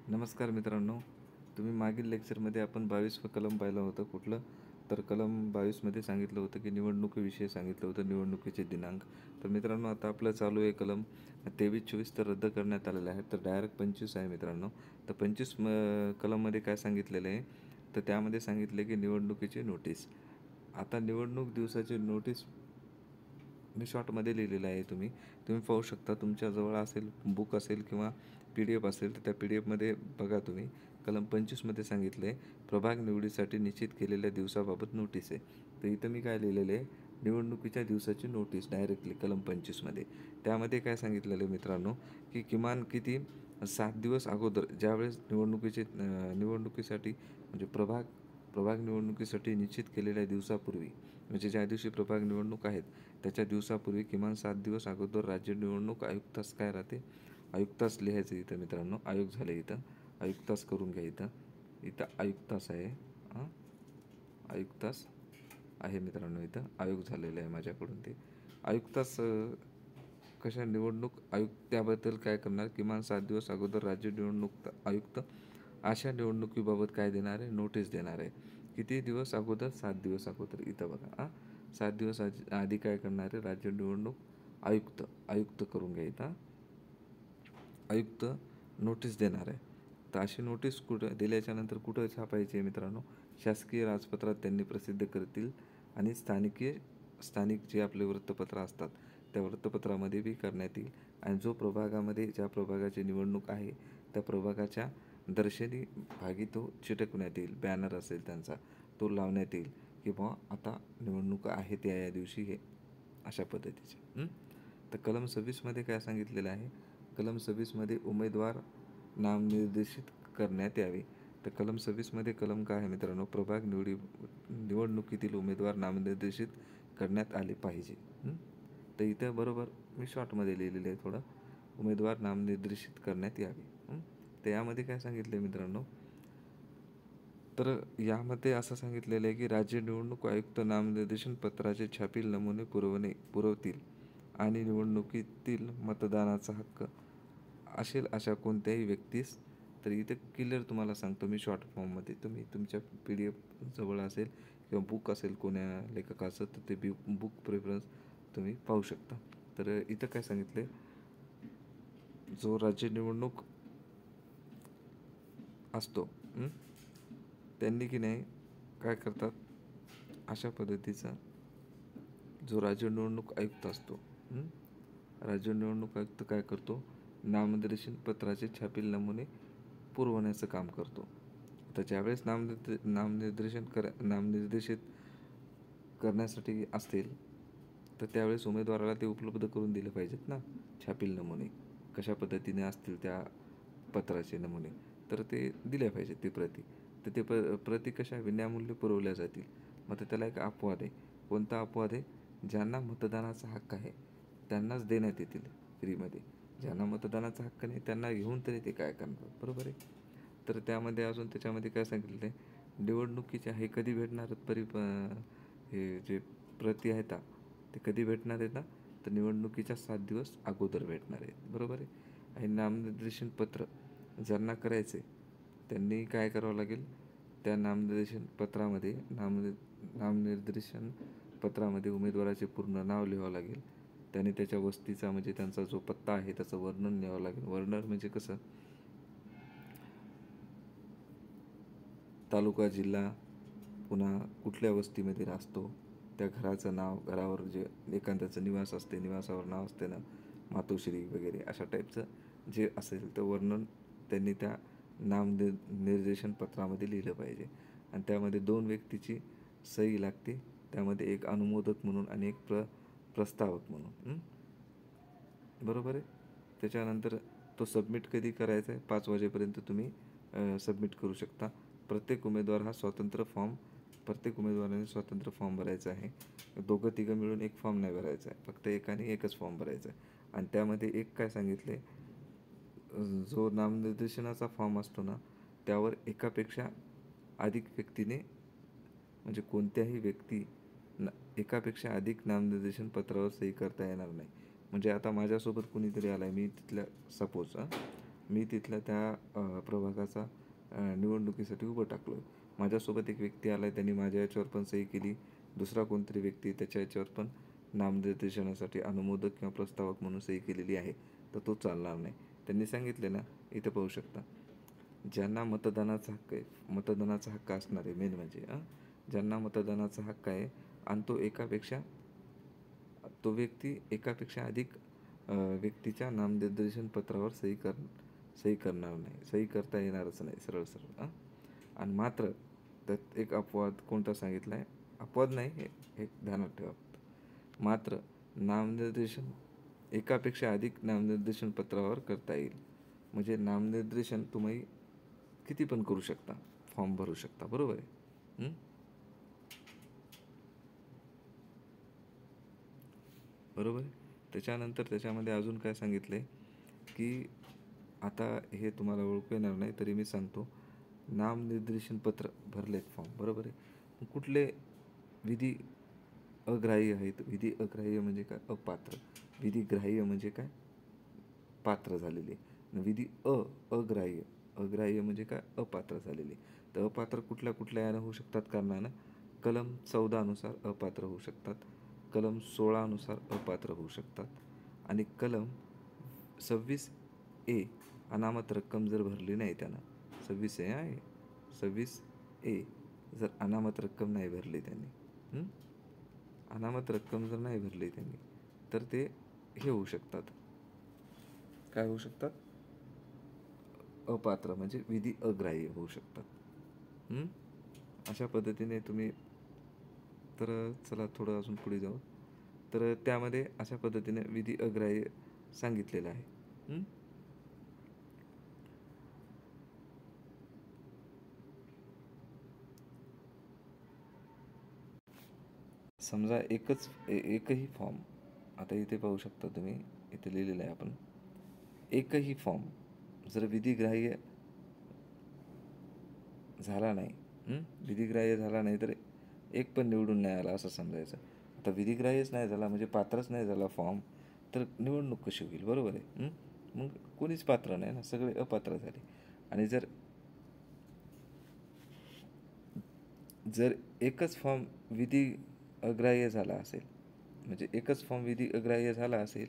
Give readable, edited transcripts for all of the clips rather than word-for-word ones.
नमस्कार मित्रांनो. तुम्ही मागील लेक्चरमध्ये आपण 22वं कलम पाहिलं होतं. कुठलं? तर कलम 22मध्ये सांगितलं होतं की निवडणुकीविषयी सांगितलं होतं, निवडणुकीचे दिनांक. तर मित्रांनो, आता आपलं चालू आहे कलम 23-24 तर रद्द करण्यात आलेलं आहे. तर डायरेक्ट 25 आहे मित्रांनो. तर 25 कलममध्ये काय सांगितलेलं आहे? तर त्यामध्ये सांगितले की निवडणुकीची नोटीस. आता निवडणूक दिवसाची नोटीस मी शॉर्टमध्ये लिहिलेलं आहे. तुम्ही पाहू शकता. तुमच्याजवळ असेल, बुक असेल किंवा PDF असेल, तर त्या PDF मध्ये बघा तुम्ही. कलम 25मध्ये सांगितलं आहे, प्रभाग निवडीसाठी निश्चित केलेल्या दिवसाबाबत नोटीस आहे. तर इथं मी काय लिहिलेलं आहे, निवडणुकीच्या दिवसाची नोटीस डायरेक्टली कलम 25मध्ये. त्यामध्ये काय सांगितलेलं आहे मित्रांनो, की किमान किती 7 दिवस अगोदर ज्यावेळेस निवडणुकीसाठी म्हणजे प्रभाग निवडणुकीसाठी निश्चित केलेल्या दिवसापूर्वी, म्हणजे ज्या दिवशी प्रभाग निवडणूक आहेत त्याच्या दिवसापूर्वी किमान 7 दिवस अगोदर राज्य निवडणूक आयुक्तास काय राहते, आयुक्तास लिहायचं इथं मित्रांनो. आयोग झालं इथं, आयुक्तास करून घ्या. इथं आयुक्तास आहे. हां, आयुक्तास आहे मित्रांनो. इथं आयोग झालेलं आहे माझ्याकडून. ते आयुक्तास कशा निवडणूक आयुक्त त्याबद्दल काय करणार, किमान 7 दिवस अगोदर राज्य निवडणूक आयुक्त अशा निवडणुकीबाबत काय देणार आहे, नोटीस देणार आहे. किती दिवस अगोदर? 7 दिवस अगोदर. इथं बघा, 7 दिवस आधी काय करणार आहे, राज्य निवडणूक आयुक्त आयुक्त करून घ्या. इथं आयुक्त नोटीस देणार आहे. तर अशी नोटीस कुठं दिल्याच्यानंतर कुठं छापायची आहे मित्रांनो? शासकीय राजपत्रात त्यांनी प्रसिद्ध करतील आणि स्थानिक जे आपले वृत्तपत्र असतात त्या वृत्तपत्रामध्ये बी करण्यात येईल. आणि जो प्रभागामध्ये ज्या प्रभागाची निवडणूक आहे त्या प्रभागाच्या दर्शनी भागी तो चिटकवण्यात येईल. बॅनर असेल त्यांचा, तो लावण्यात येईल की बुवा आता निवडणूक आहे त्या या दिवशी हे अशा पद्धतीचे. तर कलम 26मध्ये काय सांगितलेलं आहे? कलम 26मध्ये उमेदवार नामनिर्देशित करण्यात यावे. तर कलम 26मध्ये कलम काय आहे मित्रांनो? निवडणुकीतील उमेदवार नामनिर्देशित करण्यात आले पाहिजे. तर इथं बरोबर मी शॉर्टमध्ये लिहिलेलं आहे थोडं, उमेदवार नामनिर्देशित करण्यात यावे. तर यामध्ये काय सांगितलं मित्रांनो? तर यामध्ये असं सांगितलेलं आहे की राज्य निवडणूक आयुक्त नामनिर्देशन पत्राचे छापील नमुने पुरवतील आणि निवडणुकीतील मतदानाचा हक्क असेल अशा कोणत्याही व्यक्तीस. तर इथे क्लिअर तुम्हाला सांगतो मी शॉर्ट फॉर्ममध्ये. तुम्ही तुमच्या PDF जवळ असेल किंवा बुक असेल कोण्या लेखकाचं, तर ते बुक प्रेफरन्स तुम्ही पाहू शकता. तर इथं काय सांगितलं आहे, जो राज्य निवडणूक असतो त्यांनी की नाही काय करतात, अशा पद्धतीचा जो राज्य निवडणूक आयुक्त असतो, राज्य निवडणूक आयुक्त काय करतो, नामनिर्देशन पत्राचे छापील नमुने पुरवण्याचं काम करतो. तर ज्यावेळेस नामनिर्देशित करण्यासाठी असतील तर त्यावेळेस उमेदवाराला ते उपलब्ध करून दिले पाहिजेत ना, छापील नमुने कशा पद्धतीने असतील त्या पत्राचे नमुने. तर ते दिले पाहिजेत ते प्रती. तर ते प्रती कशा विनामूल्य पुरवल्या जातील. मग त्याला एक अपवाद आहे. कोणता अपवाद आहे? ज्यांना मतदानाचा हक्क आहे त्यांनाच देण्यात येतील फ्रीमध्ये. ज्यांना मतदानाचा हक्क नाही त्यांना घेऊन तरी ते काय करणार, बरोबर आहे. तर त्यामध्ये अजून त्याच्यामध्ये काय सांगितलेलं आहे, निवडणुकीचे हे कधी भेटणार हे जे प्रती आहेत ते कधी भेटणार आहेत ना, तर निवडणुकीच्या 7 दिवस अगोदर भेटणार आहेत, बरोबर आहे. आणि नामनिर्देशन पत्र ज्यांना करायचे त्यांनी काय करावं लागेल, त्या नामनिर्देशन पत्रामध्ये उमेदवाराचे पूर्ण नाव लिहावं लागेल. त्याने त्याच्या वस्तीचा म्हणजे त्यांचा जो पत्ता आहे त्याचं वर्णन लिहावं लागेल. वर्णन म्हणजे कसं, तालुका, जिल्हा, पुन्हा कुठल्या वस्तीमध्ये राहतो, त्या घराचं नाव, घरावर जे एखाद्याचं निवास असते, निवासावर नाव असते ना, मातोश्री वगैरे अशा टाईपचं जे असेल तर वर्णन त्यांनी त्या निर्देशन पत्रामध्ये लिहिलं पाहिजे. आणि त्यामध्ये 2 व्यक्तीची सही लागते. त्यामध्ये एक अनुमोदक म्हणून आणि एक प्रस्तावक म्हणून. बरोबर आहे. त्याच्यानंतर तो सबमिट कधी करायचा आहे? 5 वाजेपर्यंत तुम्ही सबमिट करू शकता. प्रत्येक उमेदवाराने स्वतंत्र फॉर्म भरायचा आहे. दोघं तिघं मिळून एक फॉर्म नाही भरायचा आहे, फक्त एकाने एकच फॉर्म भरायचा आहे. आणि त्यामध्ये एक काय सांगितले, जो नामनिर्देशनाचा फॉर्म असतो ना त्यावर एकापेक्षा अधिक व्यक्तीने म्हणजे कोणत्याही व्यक्ती एकापेक्षा अधिक नामनिर्देशन पत्रावर सही करता येणार नाही. म्हणजे आता माझ्यासोबत कुणीतरी आला आहे, मी तिथल्या सपोज मी तिथल्या त्या प्रभागाचा निवडणुकीसाठी उभं टाकलो आहे. माझ्यासोबत एक व्यक्ती आला आहे, त्यांनी माझ्या याच्यावर पण सही केली. दुसरा कोणतरी व्यक्ती त्याच्या याच्यावर पण नामनिर्देशनासाठी अनुमोदक किंवा प्रस्तावक म्हणून सही केलेली आहे. तर तो चालणार नाही. त्यांनी सांगितले ना, इथं पाहू शकता, ज्यांना मतदानाचा हक्क आहे, मतदानाचा हक्क असणार आहे मेन म्हणजे ज्यांना मतदानाचा हक्क आहे आणि तो व्यक्ती एकापेक्षा अधिक व्यक्तीच्या नामनिर्देशन पत्रावर सही करणार नाही, सही करता येणारच नाही सरळ सरळ. आणि मात्र त्यात एक अपवाद कोणता सांगितला आहे, अपवाद नाही, हे एक ध्यानात ठेवा. मात्र नामनिर्देशन एकापेक्षा अधिक नामनिर्देशन पत्रावर करता येईल. म्हणजे नामनिर्देशन तुम्ही किती पण करू शकता, फॉर्म भरू शकता, बरोबर आहे. बरोबर आहे. त्याच्यानंतर त्याच्यामध्ये अजून काय सांगितलं आहे की आता हे तुम्हाला ओळखू येणार नाही तरी मी सांगतो. नामनिर्देशन पत्र भरलेत फॉर्म, बरोबर आहे. कुठले विधी अग्राह्य आहेत? विधी अग्राह्य म्हणजे काय? अपात्र. विधी ग्राह्य म्हणजे काय? पात्र झालेले. विधी अग्राह्य, अग्राह्य म्हणजे काय? अपात्र झालेले. तर अपात्र कुठल्या कुठल्या यानं होऊ शकतात कारणानं? कलम 14 नुसार अपात्र होऊ शकतात, कलम 16 नुसार अपात्र होऊ शकतात, आणि कलम 26A अनामत रक्कम जर भरली नाही त्यानं, 26A आहे, 26A जर अनामत रक्कम नाही भरली त्यांनी, अनामत रक्कम जर नाही भरली त्यांनी, तर ते हे होऊ शकतात, काय होऊ शकतात? अपात्र म्हणजे विधी अग्राह्य होऊ शकतात. अशा पद्धतीने तुम्ही, तर चला थोडं अजून पुढे जाऊ. तर त्यामध्ये अशा पद्धतीने विधी अग्राह्य सांगितलेलं आहे. समजा एकही फॉर्म, आता इथे पाहू शकता तुम्ही, इथे लिहिलेलं आहे आपण, एकही फॉर्म जर विधिग्राह्य झाला नाही, विधिग्राह्य झाला नाही तर एक पण निवडून नाही आला असं समजायचं. आता विधिग्राह्यच नाही झाला म्हणजे पात्रच नाही झाला फॉर्म, तर निवडणूक कशी होईल? बरोबर आहे. मग कोणीच पात्र नाही ना, सगळे अपात्र झाले. आणि जर एकच फॉर्म विधी अग्राह्य झाला असेल, म्हणजे एकच फॉर्म विधी अग्राह्य झाला असेल,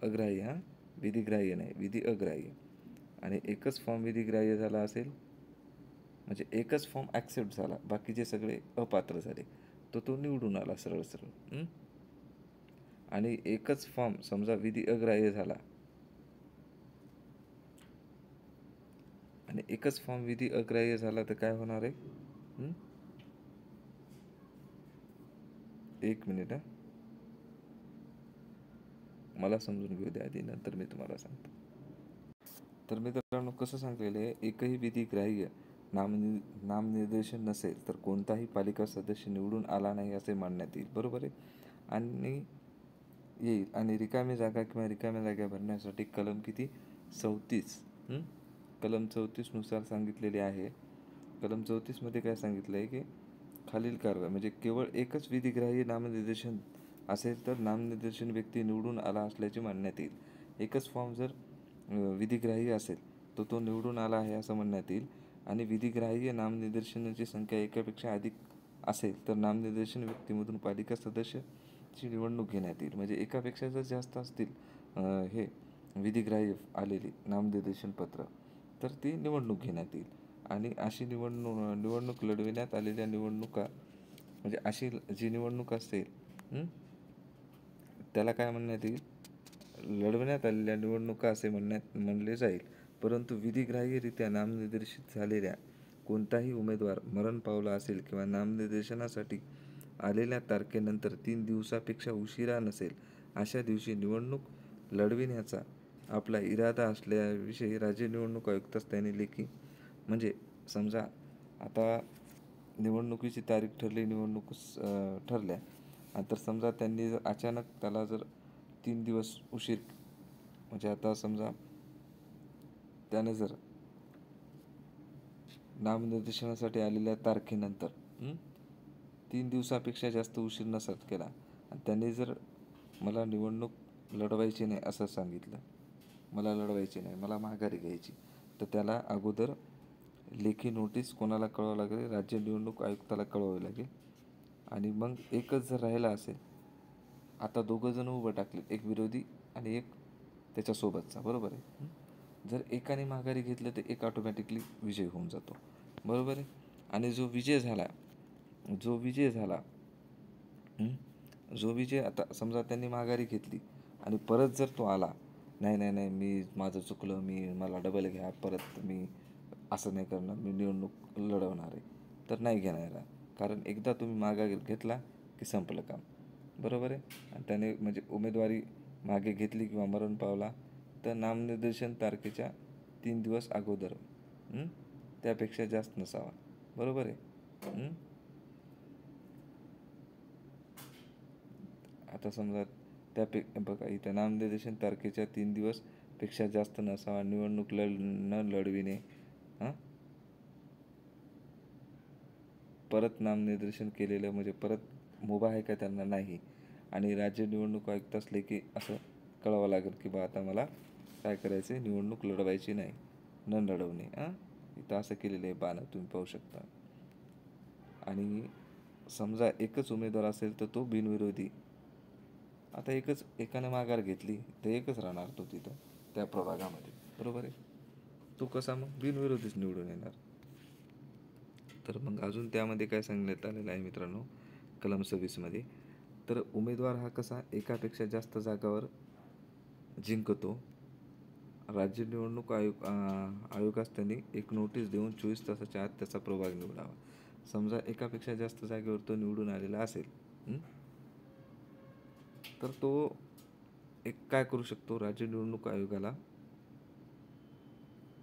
अग्राह्य विधिग्राह्य नाही, विधी अग्राह्य, आणि एकच फॉर्म विधिग्राह्य झाला असेल म्हणजे एकच फॉर्म ॲक्सेप्ट झाला, बाकीचे सगळे अपात्र झाले, तो निवडून आला सरळ सरळ. आणि एकच फॉर्म समजा विधी अग्राह्य झाला आणि एकच फॉर्म विधी अग्राह्य झाला तर काय होणार आहे? एक मिनिट मला समजून घेऊ द्या आधी, नंतर मी तुम्हाला सांगतो. तर मित्रांनो, कसं सांगलेलं आहे, एकही विधी ग्राह्य नामनिर्देशन नसेल तर कोणताही पालिका सदस्य निवडून आला नाही असे मानण्यात येईल. बरोबर आहे. आणि रिकामी जागा किंवा रिकाम्या जागा भरण्यासाठी कलम किती? 34. कलम 34 नुसार सांगितलेले आहे. कलम 34 मध्ये काय सांगितलं आहे की खालील कारवाई म्हणजे केवळ एकच विधिग्राह्य नामनिर्देशन असेल तर नामनिर्देशन व्यक्ती निवडून आला असल्याचे मानण्यात येईल. एकच फॉर्म जर विधिग्राह्य असेल तर तो निवडून आला आहे असं म्हणण्यात येईल. आणि विधिग्राह्य नामनिर्देशनाची संख्या एकापेक्षा अधिक असेल तर नामनिर्देशन व्यक्तीमधून पालिका सदस्याची निवडणूक घेण्यात येईल. म्हणजे एकापेक्षा जर जास्त असतील हे विधिग्राह्य आलेली नामनिर्देशन पत्र तर ती निवडणूक घेण्यात येईल. आणि अशी निवडणूक लढविण्यात आलेल्या निवडणुका म्हणजे अशी जी निवडणूक असेल त्याला काय म्हणण्यात येईल? लढवण्यात आलेल्या निवडणुका असे म्हणले जाईल. परंतु विधिग्राह्यरित्या नामनिर्देशित झालेल्या कोणताही उमेदवार मरण पावला असेल किंवा नामनिर्देशनासाठी आलेल्या तारखेनंतर 3 दिवसापेक्षा उशिरा नसेल अशा दिवशी निवडणूक लढविण्याचा आपला इरादा असल्याविषयी राज्य निवडणूक आयुक्तास त्यांनी लेखी, म्हणजे समजा आता निवडणुकीची तारीख ठरली, निवडणूक ठरल्या, तर समजा त्यांनी जर अचानक त्याला जर 3 दिवस उशीर, म्हणजे आता समजा त्याने जर नामनिर्देशनासाठी आलेल्या तारखेनंतर 3 दिवसापेक्षा जास्त उशीर नसत केला आणि त्यांनी जर मला निवडणूक लढवायची नाही असं सांगितलं, मला लढवायची नाही, मला माघारी घ्यायची, तर त्याला अगोदर लेखी नोटीस कोणाला कळवावं लागेल? राज्य निवडणूक आयुक्ताला कळवावी लागेल. आणि मग एकच जर राहिला असेल, आता दोघं जण उभं टाकले, एक विरोधी आणि एक त्याच्यासोबतचा, बरोबर आहे. जर एकाने माघारी घेतलं तर एक ऑटोमॅटिकली विजय होऊन जातो, बरोबर आहे. आणि जो विजय झाला जो विजय, आता समजा त्यांनी माघारी घेतली आणि परत जर तो आला, नाही नाही नाही मी माझं चुकलं, मला डबल घ्या, परत मी असं नाही करणार, मी निवडणूक लढवणार आहे, तर नाही घेणार. कारण एकदा तुम्ही माघार घेतला की संपलं काम, बरोबर आहे. आणि त्याने म्हणजे उमेदवारी मागे घेतली किंवा मरण पावला तर नामनिर्देशन तारखेच्या 3 दिवस अगोदर, त्यापेक्षा जास्त नसावा, बरोबर आहे. आता समजा बघा इथं नामनिर्देशन तारखेच्या 3 दिवस पेक्षा जास्त नसावा, निवडणूक न लढविणे, हां, परत नामनिर्देशन केलेलं म्हणजे परत मुभा आहे का त्यांना? नाही. आणि राज्य निवडणूक आयुक्त असले की असं कळावं लागेल की बा आता मला काय करायचं आहे, निवडणूक लढवायची नाही, न लढवणे. इथं असं केलेलं आहे बाणं, तुम्ही पाहू शकता. आणि समजा एकच उमेदवार असेल तर तो बिनविरोधी. आता एकाने माघार घेतली तर एकच राहणार तो तिथं त्या प्रभागामध्ये, बरोबर आहे. तो कसा मग बिनविरोधीच निवडून येणार. तर मग अजून त्यामध्ये काय सांगण्यात आलेलं आहे मित्रांनो, कलम 26मध्ये, तर उमेदवार हा कसा एकापेक्षा जास्त जागावर जिंकतो. राज्य निवडणूक आयोगास त्यांनी एक नोटीस देऊन 24 तासाच्या आत त्याचा प्रभाग निवडावा. समजा एकापेक्षा जास्त जागेवर तो निवडून आलेला असेल, तर तो एक काय करू शकतो, राज्य निवडणूक आयोगाला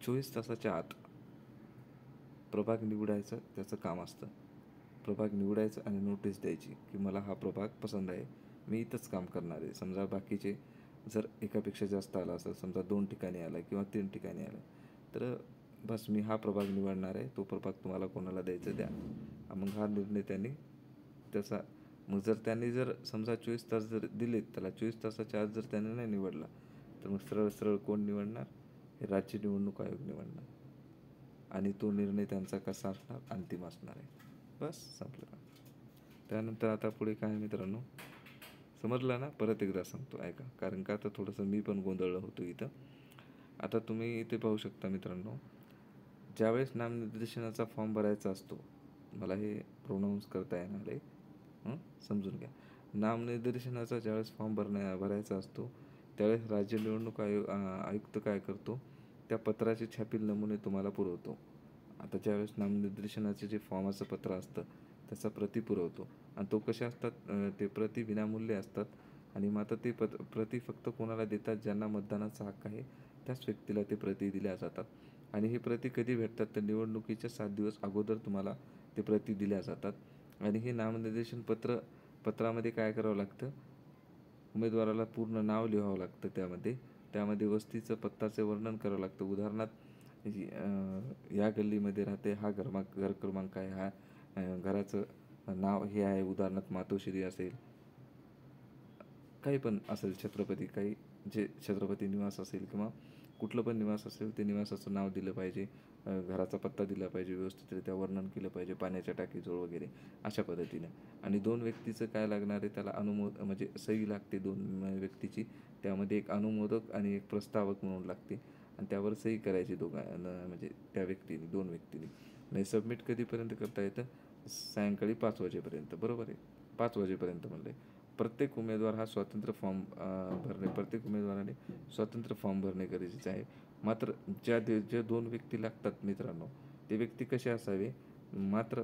24 तासाच्या आत प्रभाग निवडायचं त्याचं काम असतं. प्रभाग निवडायचं आणि नोटीस द्यायची की मला हा प्रभाग पसंत आहे, मी इथंच काम करणार आहे. समजा बाकीचे जर एकापेक्षा जास्त आला असेल, समजा 2 ठिकाणी आला किंवा 3 ठिकाणी आला, तर बस मी हा प्रभाग निवडणार आहे, तो प्रभाग तुम्हाला कोणाला द्यायचं द्या. मग हा निर्णय त्यांनी त्याचा, मग जर समजा 24 तास जर दिलेत त्याला, 24 तासाच्या आत जर त्याने नाही निवडला, तर मग सरळ सरळ कोण निवडणार? हे राज्य निवडणूक आयोग निवडणार. आणि तो निर्णय त्यांचा कसा असणार? अंतिम असणार आहे. बस संपलं का? त्यानंतर आता पुढे काय मित्रांनो, समजलं ना? परत एकदा सांगतो, ऐका, कारण का आता थोडंसं मी पण गोंधळलं होतो इथं. आता तुम्ही इथे पाहू शकता मित्रांनो, ज्यावेळेस नामनिर्देशनाचा फॉर्म भरायचा असतो, मला हे प्रोनाऊन्स करता येणार आहे, समजून घ्या. नामनिर्देशनाचा ज्यावेळेस फॉर्म भरायचा असतो, त्यावेळेस राज्य निवडणूक आयुक्त काय करतो, त्या पत्राचे छापील नमुने तुम्हाला पुरवतो. आता ज्यावेळेस नामनिर्देशनाचे जे फॉर्माचं पत्र असतं त्याचा प्रती पुरवतो. आणि तो कसे असतात, ते प्रती विनामूल्य असतात. आणि मग आता ते प्रती फक्त कोणाला देतात? ज्यांना मतदानाचा हक्क आहे त्याच व्यक्तीला ते प्रती दिल्या जातात. आणि हे प्रती कधी भेटतात? तर निवडणुकीच्या 7 दिवस अगोदर तुम्हाला ते प्रती दिल्या जातात. आणि हे नामनिर्देशन पत्रामध्ये काय करावं लागतं, उमेदवाराला पूर्ण नाव लिहावं लागतं. त्यामध्ये वस्तीचं पत्ताचं वर्णन करावं लागतं. उदाहरणार्थ या गल्लीमध्ये राहते, हा घर क्रमांक आहे, हा घराचं नाव हे आहे, उदाहरणार्थ मातोश्री असेल, काही पण असेल, छत्रपती, काही जे छत्रपती निवास असेल किंवा कुठलं पण निवास असेल, ते निवासाचं नाव दिलं पाहिजे, घराचा पत्ता दिला पाहिजे, व्यवस्थितरित्या वर्णन केलं पाहिजे, पाण्याच्या टाकीजवळ वगैरे अशा पद्धतीनं. आणि 2 व्यक्तीचं काय लागणार आहे, त्याला म्हणजे सही लागते 2 व्यक्तीची. त्यामध्ये एक अनुमोदक आणि एक प्रस्तावक म्हणून लागते. आणि त्यावर सही करायची म्हणजे त्या व्यक्तीने, 2 व्यक्तींनी. नाही, सबमिट कधीपर्यंत करता येतं? सायंकाळी 5 वाजेपर्यंत, बरोबर आहे. 5 वाजेपर्यंत म्हणलं आहे. प्रत्येक उमेदवाराने स्वतंत्र फॉर्म भरणे गरजेचे आहे. मात्र ज्या 2 व्यक्ती लागतात मित्रांनो, ते व्यक्ती कसे असावे, मात्र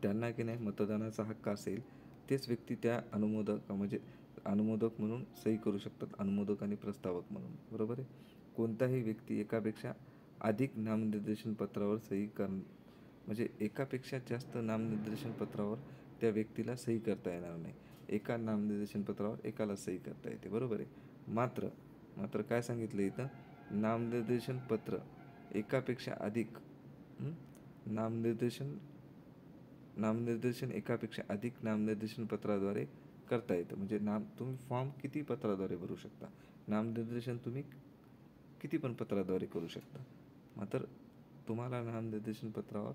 त्यांना की नाही मतदानाचा हक्क असेल तेच व्यक्ती त्या अनुमोदक म्हणून सही करू शकतात, अनुमोदक आणि प्रस्तावक म्हणून, बरोबर आहे. कोणताही व्यक्ती एकापेक्षा अधिक नामनिर्देशन पत्रावर म्हणजे एकापेक्षा जास्त नामनिर्देशन पत्रावर त्या व्यक्तीला सही करता येणार नाही. एका नामनिर्देशन पत्रावर एकाला सही करता येते, बरोबर आहे. मात्र काय सांगितलं इथं, नामनिर्देशन पत्र एकापेक्षा अधिक, नामनिर्देशन एकापेक्षा अधिक नामनिर्देशन पत्राद्वारे करता येतं. म्हणजे तुम्ही फॉर्म किती पत्राद्वारे भरू शकता, नामनिर्देशन तुम्ही किती पण पत्राद्वारे करू शकता. मात्र तुम्हाला नामनिर्देशन पत्रावर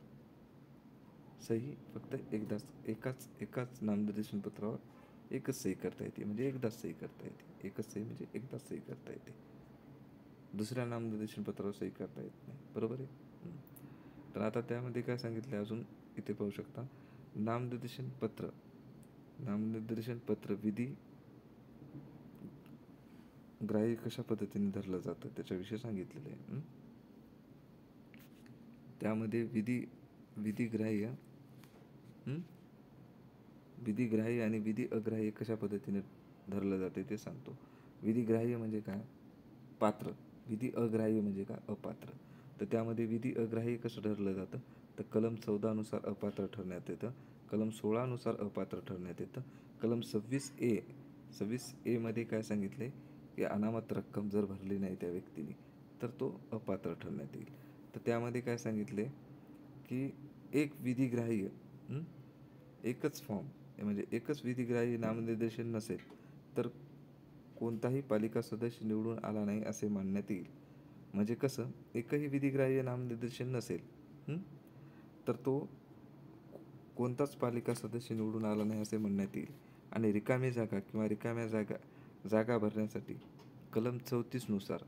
सही फक्त एकाच नामनिर्देशन पत्रावर एकच सही करता येते, म्हणजे एकदाच सही करता येते. एकच सही म्हणजे एकदाच सही करता येते. दुसऱ्या नामनिर्देशन पत्रावर सही करता येत नाही. बरोबर आहे. तर आता त्यामध्ये काय सांगितलं अजून इथे पाहू शकता. नामनिर्देशन पत्र विधी ग्राह्य कशा पद्धतीने धरलं जातं त्याच्याविषयी सांगितलेलं आहे. त्यामध्ये विधिग्राह्य आणि विधी अग्राह्य कशा पद्धतीने धरलं जाते ते सांगतो. विधिग्राह्य म्हणजे काय? पात्र. विधी अग्राह्य म्हणजे काय? अपात्र. तर त्यामध्ये विधी अग्राह्य कसं ठरलं जातं? तर कलम 14 नुसार अपात्र ठरण्यात येतं, कलम 16 नुसार अपात्र ठरण्यात येतं. कलम 26A मध्ये काय सांगितले की अनामत रक्कम जर भरली नाही त्या व्यक्तीने तर तो अपात्र ठरण्यात येईल. तर त्यामध्ये काय सांगितले की एक विधिग्राह्य एकच फॉर्म म्हणजे एकच विधिग्राह्य नामनिर्देशन नसेल तर कोणताही पालिका सदस्य निवडून आला नाही असे मानण्यात येईल. म्हणजे कसं, एकही विधिग्राह्य नामनिर्देशन नसेल तर तो कोणताच पालिका सदस्य निवडून आला नाही असे म्हणण्यात येईल. आणि रिकामी जागा किंवा रिकाम्या जागा भरण्यासाठी कलम 34 नुसार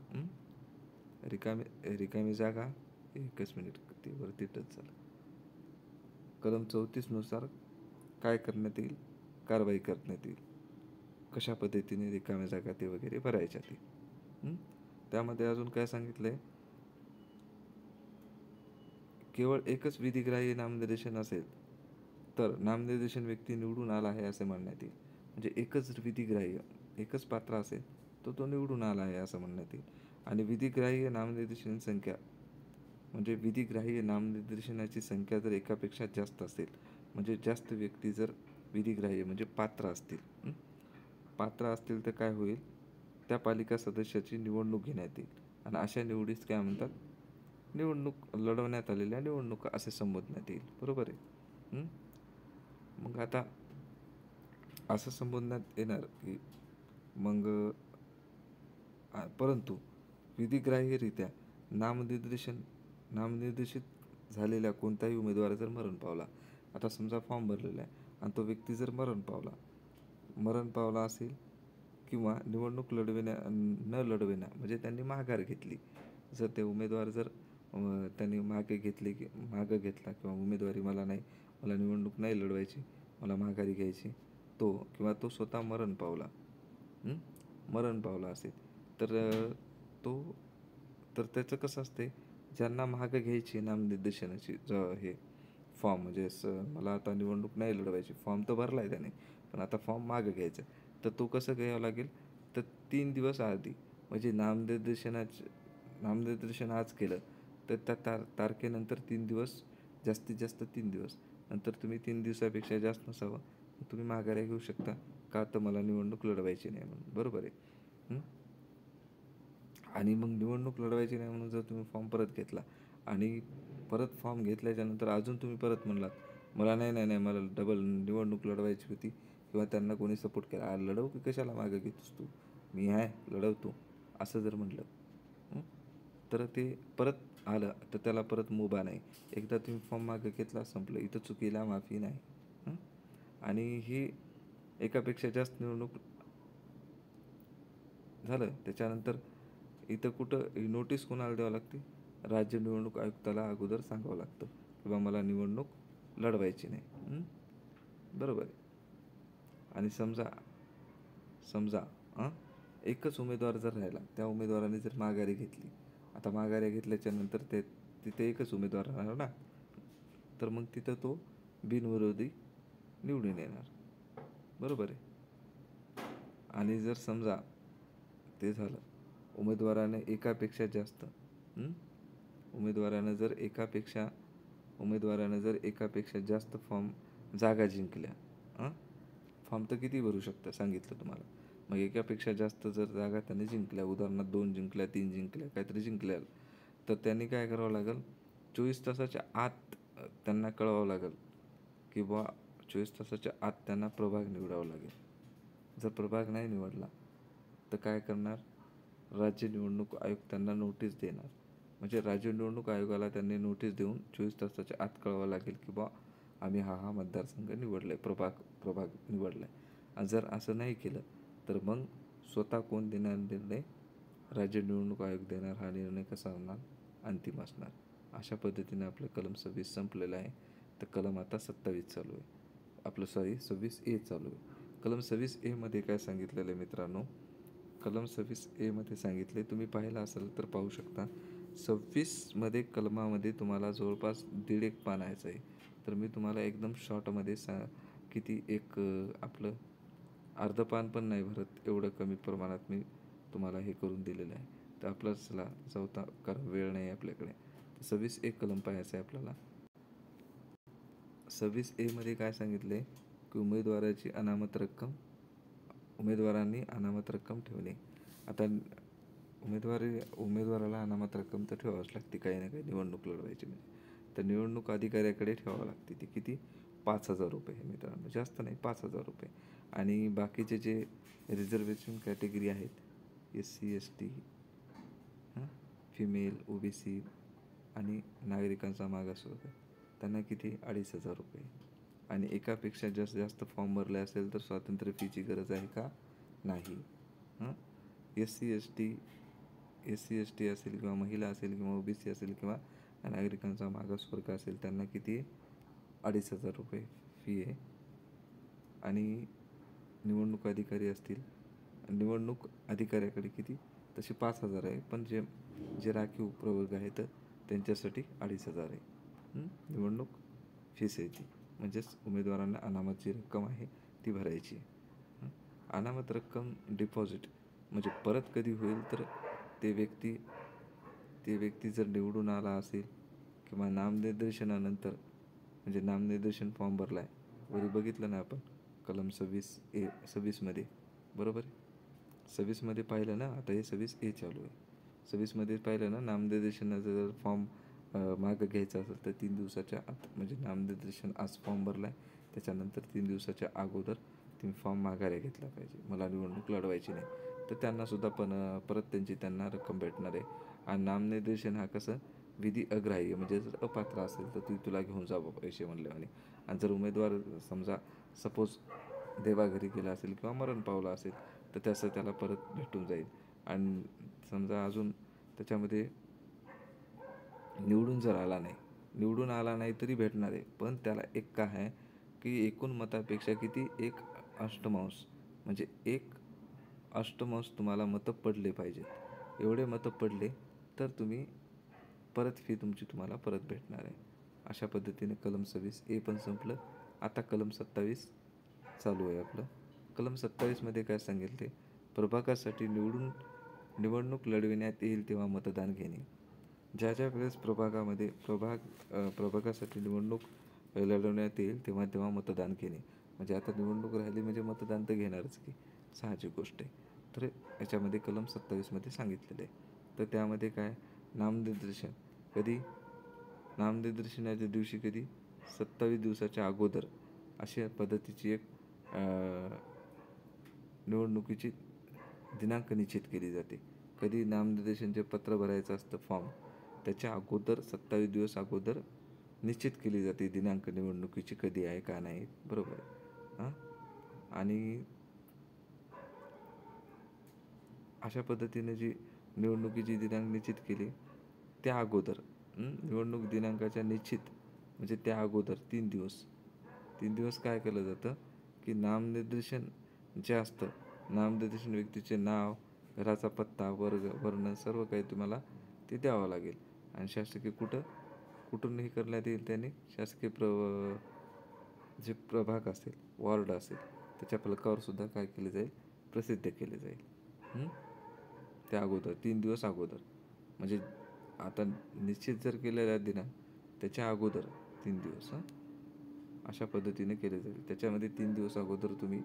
रिकामी जागा, एकच मिनिट ते वरती टच झालं. कलम 34 नुसार काय करण्यात येईल? कारवाई करण्यात येईल. कशा पद्धतीने रिकाम्या जागा ते वगैरे भरायच्या ते. त्यामध्ये अजून काय सांगितलंय? केवळ एकच विधिग्राह्य नामनिर्देशन असेल तर नामनिर्देशन व्यक्ती निवडून आला आहे असे म्हणण्यात येईल. म्हणजे एकच विधिग्राह्य, एकच पात्र असेल तर तो निवडून आला आहे असं म्हणण्यात येईल. आणि विधिग्राह्य नामनिर्देशन संख्या म्हणजे विधिग्राह्य नामनिर्देशनाची संख्या जर एकापेक्षा जास्त असेल, म्हणजे जास्त व्यक्ती जर विधिग्राह्य म्हणजे पात्र असतील तर काय होईल? त्या पालिका सदस्याची निवडणूक घेण्यात येईल आणि अशा निवडीस काय म्हणतात? निवडणूक लढवण्यात आलेल्या निवडणुका असे संबोधण्यात येईल. बरोबर आहे. मग आता असं संबोधण्यात येणार की मग परंतु विधिग्राह्यरित्या नामनिर्देशित झालेल्या कोणताही उमेदवार जर मरण पावला, आता समजा फॉर्म भरलेला आहे आणि तो व्यक्ती जर मरण पावला असेल किंवा निवडणूक न लढविण्या म्हणजे त्यांनी माघार घेतली, जर ते उमेदवार जर त्यांनी मागे घेतला किंवा उमेदवारी मला निवडणूक नाही लढवायची, मला माघारी घ्यायची, तो स्वतः मरण पावला असेल तर त्याचं कसं असते, ज्यांना मागं घ्यायची नामनिर्देशनाची हे फॉर्म म्हणजे मला आता निवडणूक नाही लढवायची, फॉर्म तर भरला आहे त्याने पण आता फॉर्म मागं घ्यायचा तर तो कसं घ्यावं लागेल? तर 3 दिवस आधी म्हणजे नामनिर्देशन आज केलं तर त्या तारखेनंतर 3 दिवस, जास्तीत जास्त 3 दिवस नंतर तुम्ही 3 दिवसापेक्षा जास्त नसावं तुम्ही माघारी घेऊ शकता. का तर मला निवडणूक लढवायची नाही म्हणून. बरोबर आहे. आणि मग निवडणूक लढवायची नाही म्हणून जर तुम्ही फॉर्म परत घेतला आणि परत फॉर्म घेतल्याच्या नंतर अजून तुम्ही परत म्हणलात मला नाही मला डबल निवडणूक लढवायची होती किंवा त्यांना कोणी सपोर्ट केला, लढव की कशाला मागं घेतोस तू, मी आहे लढवतो असं जर म्हटलं तर ते परत आलं तर त्याला परत मुभा नाही. एकदा तुम्ही फॉर्म मागं घेतला संपलं, इथं चुकीला माफी नाही. आणि ही एकापेक्षा जास्त निवडणूक झालं त्याच्यानंतर इथं कुठं नोटीस कोणाला द्यावं लागते? राज्य निवडणूक आयुक्ताला अगोदर सांगावं लागतं किंवा मला निवडणूक लढवायची नाही. बरोबर आहे. आणि समजा एकच उमेदवार जर राहिला, त्या उमेदवाराने जर माघारी घेतली, आता माघारी घेतल्याच्या नंतर तिथे एकच उमेदवार राहणार ना, तर मग तिथं तो बिनविरोधी निवडून येणार. बरोबर आहे. आणि जर समजा ते झालं, उमेदवाराने जर एकापेक्षा जास्त जागा जिंकल्या, फॉर्म तर किती भरू शकता सांगितलं तुम्हाला, मग एकापेक्षा जास्त जर जागा त्यांनी जिंकल्या, उदाहरणार्थ 2 जिंकल्या, 3 जिंकल्या, काहीतरी जिंकल्या, तर त्यांनी काय करावं लागेल? 24 तासाच्या आत त्यांना कळवावं लागेल की 24 तासाच्या आत त्यांना प्रभाग निवडावा लागेल. जर प्रभाग नाही निवडला तर काय करणार? राज्य निवडणूक आयुक्तांना नोटीस देणार म्हणजे राज्य निवडणूक आयोगाला त्यांनी नोटीस देऊन 24 तासाच्या आत कळवावं लागेल की बा आम्ही हा मतदारसंघ निवडला आहे, प्रभाग निवडला आहे. आणि जर असं नाही केलं तर मग स्वतः कोण देणार निर्णय? राज्य निवडणूक आयोग देणार. हा निर्णय कसा होणार? अंतिम असणार. अशा पद्धतीने आपलं कलम 26 संपलेलं आहे. तर कलम आता 27 चालू आहे. आपलं 26A चालू आहे. कलम 26A मध्ये काय सांगितलेलं आहे मित्रांनो? कलम 26A मध्ये सांगितले, तुम्ही पाहिलं असेल तर पाहू शकता. 26मध्ये कलमामध्ये तुम्हाला जवळपास 1.5 पानायचं आहे. तर मी तुम्हाला एकदम शॉर्टमध्ये किती एक आपलं अर्ध पान पण नाही भरत एवढं कमी प्रमाणात मी तुम्हाला हे करून दिलेलं आहे. तर आपला चला चौथा, कारण वेळ नाही आपल्याकडे. 26A कलम पाहायचं आहे आपल्याला. 26A मध्ये काय सांगितले की उमेदवारांनी अनामत रक्कम ठेवणे. आता उमेदवाराला अनामत रक्कम तर ठेवावीच लागते काही ना काही निवडणूक लढवायची म्हणजे. तर निवडणूक अधिकाऱ्याकडे ठेवावं लागते. ती किती? 5,000 रुपये मित्रांनो, जास्त नाही, 5,000 रुपये. आणि बाकीचे जे रिझर्वेशन कॅटेगरी आहेत, SC ST, फिमेल, OBC आणि नागरिकांचा मागासवर्ग, त्यांना किती? 2,500 रुपये. आणि एकापेक्षा जास्त फॉर्म भरले असेल तर स्वातंत्र्य फीची गरज आहे का? नाही. SC ST असेल किंवा महिला असेल किंवा OBC असेल किंवा नागरिकांचा मागासवर्ग असेल त्यांना किती? 2,500 रुपये फी आहे. आणि निवडणूक अधिकारी असतील, निवडणूक अधिकाऱ्याकडे किती? तशी 5,000 आहे, पण जे राखीव प्रवर्ग आहेत त्यांच्यासाठी 2,500 आहे निवडणूक फीस आहे ती. म्हणजेच उमेदवारांना अनामत जी रक्कम आहे ती भरायची आहे. अनामत रक्कम डिपॉझिट म्हणजे परत कधी होईल तर ते व्यक्ती जर निवडून आला असेल किंवा नामनिर्देशनानंतर, म्हणजे नामनिर्देशन फॉर्म भरला आहे, वरी बघितलं ना आपण कलम 26मध्ये, बरोबर आहे. 26मध्ये पाहिलं ना, आता हे 26A चालू आहे. 26मध्ये पाहिलं ना, नामनिर्देशनाचा जर फॉर्म मागं घ्यायचा असेल तर 3 दिवसाच्या आत, म्हणजे नामनिर्देशन आज फॉर्म भरला आहे त्याच्यानंतर 3 दिवसाच्या अगोदर तुम्ही फॉर्म माघारी घेतला पाहिजे. मला निवडणूक लढवायची नाही, तर त्यांनासुद्धा परत त्यांना रक्कम भेटणार आहे. आणि नामनिर्देशन हा कसं विधी अग्राह्य, म्हणजे जर अपात्र असेल तर तुला घेऊन जावं पैसे म्हणले. आणि जर उमेदवार सपोज देवाघरी गेला असेल किंवा मरण पावला असेल तर त्याला परत भेटून जाईल. आणि समजा अजून त्याच्यामध्ये निवडून आला नाही तरी भेटणार आहे, पण त्याला एक काय आहे की एकूण मतापेक्षा किती? 1 अष्टमांश, म्हणजे 1 अष्टमांश तुम्हाला मतं पडले पाहिजेत. एवढे मतं पडले तर तुम्ही परत फी तुम्हाला परत भेटणार आहे. अशा पद्धतीने कलम 26A पण संपलं. आता कलम 27 चालू आहे आपलं. कलम 27मध्ये काय सांगितले? प्रभागासाठी निवडणूक लढविण्यात येईल तेव्हा मतदान घेणे. ज्या वेळेस प्रभागासाठी निवडणूक लढवण्यात येईल तेव्हा मतदान घेणे. म्हणजे आता निवडणूक राहिली म्हणजे मतदान तर घेणारच की, साहजिक गोष्ट आहे. तर याच्यामध्ये कलम 27मध्ये सांगितलेलं आहे. तर त्यामध्ये काय? नामनिर्देशन कधी? नामनिर्देशनाच्या दिवशी कधी? 27 दिवसाच्या अगोदर अशा पद्धतीची एक निवडणुकीची दिनांक निश्चित केली जाते. कधी? नामनिर्देशनचे पत्र भरायचं असतं फॉर्म, त्याच्या अगोदर 27 दिवस अगोदर निश्चित केली जाते दिनांक निवडणुकीची कधी आहे का नाही, बरोबर. आणि अशा पद्धतीने जी निवडणुकीची दिनांक निश्चित केली त्या अगोदर, निवडणूक दिनांकाच्या निश्चित म्हणजे त्या अगोदर 3 दिवस काय केलं जातं की नामनिर्देशन जे असतं, नामनिर्देशन व्यक्तीचे नाव, घराचा पत्ता, वर्ण सर्व काही तुम्हाला ते द्यावं लागेल. आणि शासकीय कुठून हे करण्यात येईल? त्याने शासकीय जे प्रभाग असेल, वॉर्ड असेल, त्याच्या फलकावर सुद्धा काय केले जाईल? प्रसिद्ध केले जाईल. त्या अगोदर 3 दिवस अगोदर, म्हणजे आता निश्चित जर केलेला दिनांक त्याच्या अगोदर 3 दिवस अशा पद्धतीने केले जाईल. त्याच्यामध्ये 3 दिवस अगोदर तुम्ही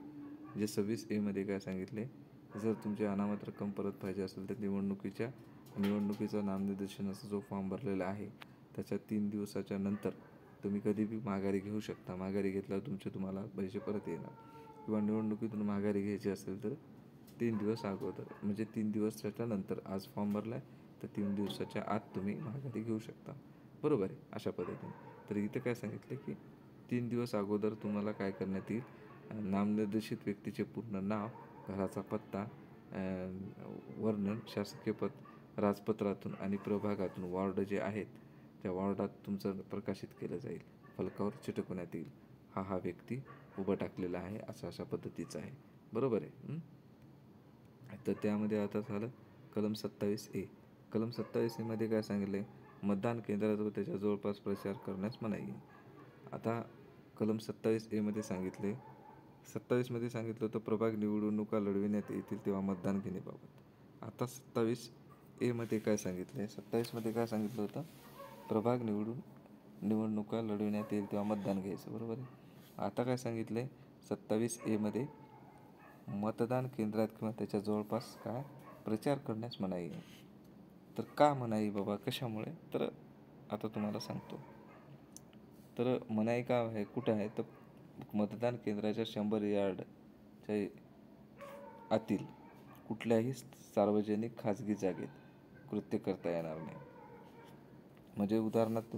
जे 26A मध्ये काय सांगितले, जर तुमची अनामत रक्कम परत पाहिजे असेल तर निवडणुकीचा नामनिर्देशनाचा जो फॉर्म भरलेला आहे त्याच्या 3 दिवसाच्या नंतर तुम्ही कधी बी माघारी घेऊ शकता. माघारी घेतल्यावर तुम्हाला पैसे परत येणार. किंवा निवडणुकीतून माघारी घ्यायची असेल तर 3 दिवस अगोदर, म्हणजे 3 दिवसाच्या नंतर. आज फॉर्म भरला आहे तर 3 दिवसाच्या आत तुम्ही माघारी घेऊ शकता. बरोबर आहे, अशा पद्धतीने. तर इथे काय सांगितलं की 3 दिवस अगोदर तुम्हाला काय करण्यात येईल, नामनिर्देशित व्यक्तीचे पूर्ण नाव, घराचा पत्ता, वर्णन, शासकीय राजपत्रातून आणि प्रभागातून वॉर्ड जे आहेत त्या वॉर्डात तुमचं प्रकाशित केलं जाईल, फलकावर चिटकवण्यात येईल. हा व्यक्ती उभं टाकलेला आहे, अशा पद्धतीचं आहे. बरोबर आहे. तर त्यामध्ये आता झालं कलम 27A. कलम 27A मध्ये काय सांगितलं आहे, मतदान केंद्रात व त्याच्या जवळपास प्रचार करण्यास मनाई आहे. आता कलम 27A मध्ये सांगितले, 27मध्ये सांगितलं होतं प्रभाग निवडणुका लढविण्यात येतील तेव्हा मतदान घेण्याबाबत. आता 27A मध्ये काय सांगितलं आहे, 27मध्ये काय सांगितलं होतं, प्रभाग निवडणुका लढविण्यात येईल तेव्हा मतदान घ्यायचं. बरोबर आहे. आता काय सांगितलं आहे 27A मध्ये, मतदान केंद्रात किंवा त्याच्या जवळपास काय प्रचार करण्यास मनाई आहे. तर का मनाई बाबा, कशामुळे, तर आता तुम्हाला सांगतो. तर मनाई का आहे, कुठं आहे, तर मतदान केंद्राच्या 100 यार्डच्या आतील कुठल्याही सार्वजनिक खाजगी जागेत कृत्य करता येणार नाही. म्हणजे उदाहरणार्थ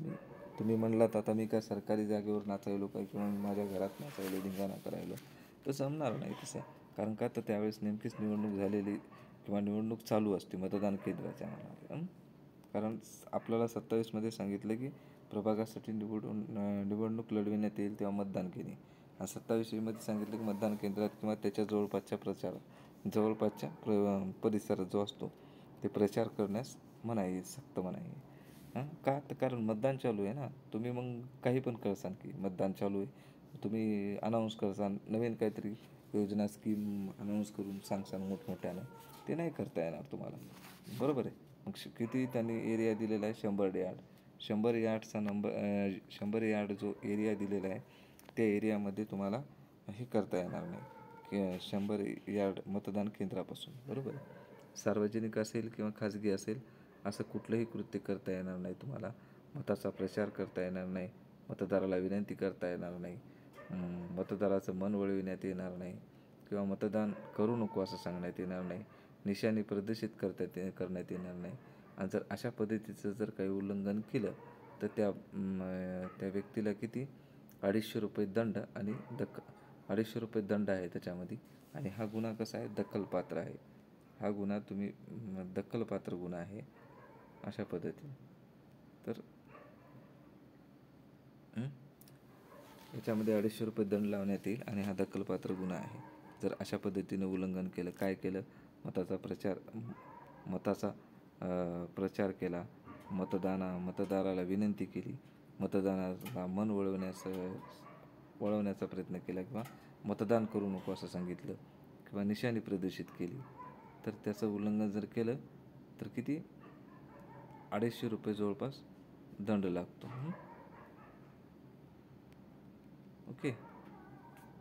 तुम्ही म्हणलात आता मी काय सरकारी जागेवर नाचायलो काय, किंवा माझ्या घरात नाचायलो, धिंगाणा करायलो, तर जमणार नाही तसं. कारण का, तर त्यावेळेस नेमकीच निवडणूक झालेली किंवा निवडणूक चालू असते मतदान केंद्राच्या मनाला. कारण आपल्याला 27मध्ये सांगितलं की प्रभागासाठी निवडणूक लढविण्यात येईल तेव्हा मतदान घेणे, आणि 27मध्ये सांगितलं की मतदान केंद्रात किंवा त्याच्या जवळपासच्या परिसरात जो असतो ते प्रचार करण्यास मनाई, सक्त मनाई आहे. का, तर कारण मतदान चालू आहे ना. तुम्ही मग काही पण करसान की मतदान चालू आहे, तुम्ही अनाऊन्स करसान, नवीन काहीतरी योजना स्कीम अनाऊन्स करून सांगसान मोठमोठ्यानं, ते नाही करता येणार तुम्हाला. बरोबर आहे. मग किती त्यांनी एरिया दिलेला आहे, 100 यार्ड. 100 यार्डचा 100 यार्ड जो एरिया दिलेला आहे त्या एरियामध्ये तुम्हाला हे करता येणार नाही की 100 यार्ड मतदान केंद्रापासून. बरोबर आहे. सार्वजनिक असेल किंवा खाजगी असेल, असं कुठलंही कृत्य करता येणार नाही तुम्हाला. मताचा प्रचार करता येणार नाही, मतदाराला विनंती करता येणार नाही, मतदाराचं मन वळविण्यात येणार नाही, किंवा मतदान करू नको असं सांगण्यात येणार नाही, निशाणी प्रदर्शित करण्यात येणार नाही. आणि जर अशा पद्धतीचं जर काही उल्लंघन केलं तर त्या व्यक्तीला किती, 250 रुपये दंड आणि 250 रुपये दंड आहे त्याच्यामध्ये. आणि हा गुन्हा कसा आहे, दखलपात्र आहे. हा गुन्हा तुम्ही दखलपात्र गुन्हा आहे, अशा पद्धतीने. तर याच्यामध्ये 250 रुपये दंड लावण्यात येईल आणि हा दखलपात्र गुन्हा आहे. जर अशा पद्धतीनं उल्लंघन केलं, काय केलं, मताचा प्रचार केला, मतदाराला विनंती केली, मतदानाला मन वळवण्याचा प्रयत्न केला, किंवा मतदान करू नको असं सांगितलं, किंवा निशाणी प्रदर्शित केली, तर त्याचं उल्लंघन जर केलं तर किती, 250 रुपये जवळपास दंड लागतो. ओके.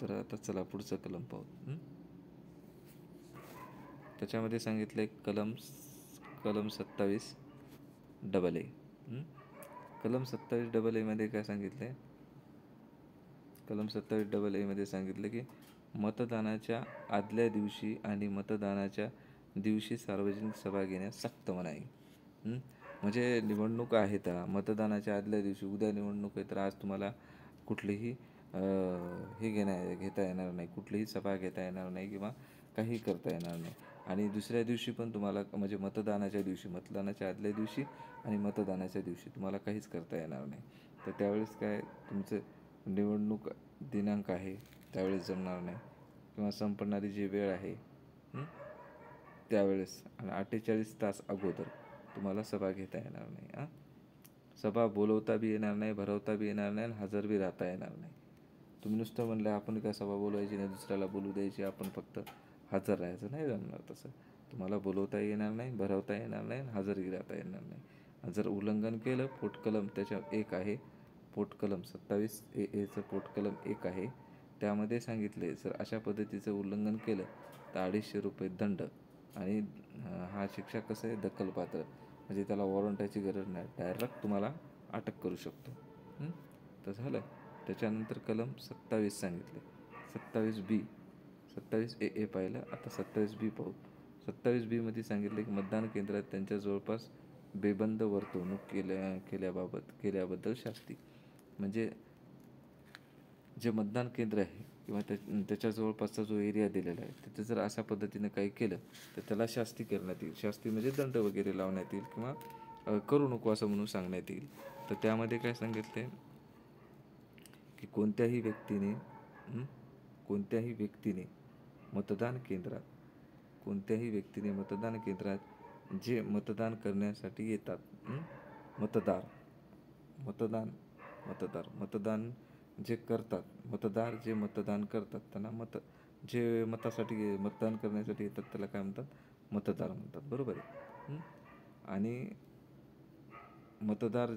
तर आता चला पुढचं कलम पाहू. त्याच्यामध्ये सांगितलं आहे कलम 27AA. कलम 27AA मध्ये काय सांगितलं आहे, कलम 27AA मध्ये सांगितलं की मतदानाच्या आदल्या दिवशी आणि मतदानाच्या दिवशी सार्वजनिक सभा घेण्यास सक्त मनाई. म्हणजे निवडणूक आहेत, मतदानाच्या आदल्या दिवशी, उद्या निवडणूक आहे, तर आज तुम्हाला कुठलीही घेता येणार नाही, कुठलीही सभा घेता येणार नाही, किंवा काही करता येणार नाही. आणि दुसऱ्या दिवशी पण तुम्हाला, म्हणजे मतदानाच्या आदल्या दिवशी आणि मतदानाच्या दिवशी तुम्हाला काहीच करता येणार नाही. तर त्यावेळेस काय, तुमचं निवडणूक दिनांक आहे त्यावेळेस जमणार नाही, किंवा संपणारी जी वेळ आहे त्यावेळेस, आणि 48 तास अगोदर तुम्हाला सभा घेता येणार नाही. सभा बोलवता बी येणार नाही, भरवता बी येणार नाही, आणि हजर बी राहता येणार नाही. तुम्ही नुसतं म्हणलं आपण काय सभा बोलवायची नाही, दुसऱ्याला बोलू द्यायची, आपण फक्त हजर राहायचं, नाही जमणार तसं. तुम्हाला बोलवता येणार नाही, भरवता येणार नाही, आणि हजरही राहता येणार नाही. जर उल्लंघन केलं, पोटकलम त्याच्या 1 आहे, पोटकलम 27AA पोटकलम 1 आहे, त्यामध्ये सांगितले जर अशा पद्धतीचं उल्लंघन केलं तर 250 रुपये दंड, आणि हा शिक्षा कसं आहे, दखलपात्र, म्हणजे त्याला वॉरंटाची गरज नाही, डायरेक्ट तुम्हाला अटक करू शकतो. तर झालं. त्याच्यानंतर कलम 27 सांगितले, 27B. 27AA पाहिलं, आता 27B पाहू. 27B मध्ये सांगितले की मतदान केंद्रात त्यांच्या जवळपास बेबंद वर्तवणूक केल्याबद्दल शास्ती. म्हणजे जे मतदान केंद्र आहे किंवा त्याच्या जवळपासचा जो एरिया दिलेला आहे तिथे जर अशा पद्धतीने काही केलं तर त्याला शास्ती करण्यात येईल. शास्ती म्हणजे दंड वगैरे लावण्यात येईल किंवा करू नको असं म्हणून सांगण्यात येईल. तर त्यामध्ये काय सांगितलं की कोणत्याही व्यक्तीने मतदान केंद्रात जे मतदान करण्यासाठी येतात, मतदार मतदान मतदार मतदान जे करतात मतदार जे मतदान करतात त्यांना जे मतदान करण्यासाठी येतात त्याला काय म्हणतात? मतदार म्हणतात. बरोबर आहे. आणि मतदार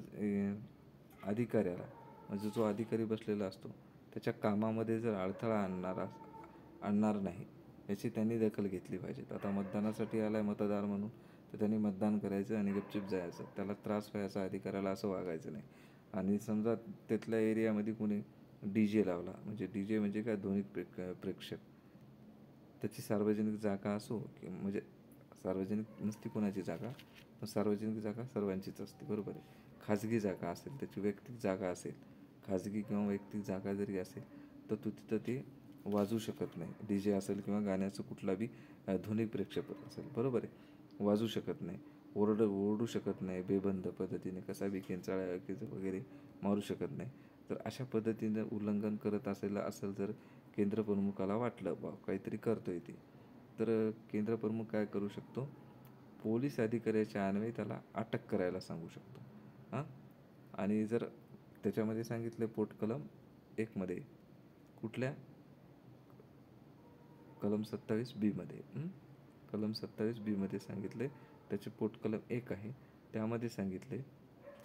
अधिकाऱ्याला म्हणजे जो अधिकारी बसलेला असतो त्याच्या कामामध्ये जर अडथळा आणणार नाही याची त्यांनी दखल घेतली पाहिजे. आता मतदानासाठी आलाय मतदार म्हणून तर त्यांनी मतदान करायचं आणि गपचूप जायचं. त्याला त्रास व्हायचा अधिकाऱ्याला असं वागायचं नाही. आणि समजा तिथल्या एरियामध्ये कोणी DJ लावला, म्हणजे DJ म्हणजे काय, ध्वनिक प्रेक्षक, त्याची सार्वजनिक जागा असो की म्हणजे सार्वजनिक नसती कोणाची जागा, पण सार्वजनिक जागा सर्वांचीच असते. बरोबर आहे. खाजगी जागा असेल, त्याची वैयक्तिक जागा असेल, खाजगी किंवा वैयक्तिक जागा जरी असेल तर तू तिथं ते वाजवू शकत नाही. DJ असेल किंवा गाण्याचं कुठला बी ध्वनिक प्रेक्षक असेल, बरोबर आहे, वाजवू शकत नाही. ओरडू शकत नाही बेबंद पद्धतीने, कसा बी किंचाळा वगैरे मारू शकत नाही. तर अशा पद्धतीनं उल्लंघन करत असेल जर केंद्रप्रमुखाला वाटलं बा काहीतरी करतोय ते, तर केंद्रप्रमुख काय करू शकतो? पोलीस अधिकाऱ्याच्या अन्वये त्याला अटक करायला सांगू शकतो. हां. आणि जर त्याच्यामध्ये सांगितलं पोटकलम 1 मध्ये, कुठल्या? कलम 27B मध्ये, कलम 27B मध्ये सांगितले, त्याचे पोटकलम 1 आहे. त्यामध्ये सांगितले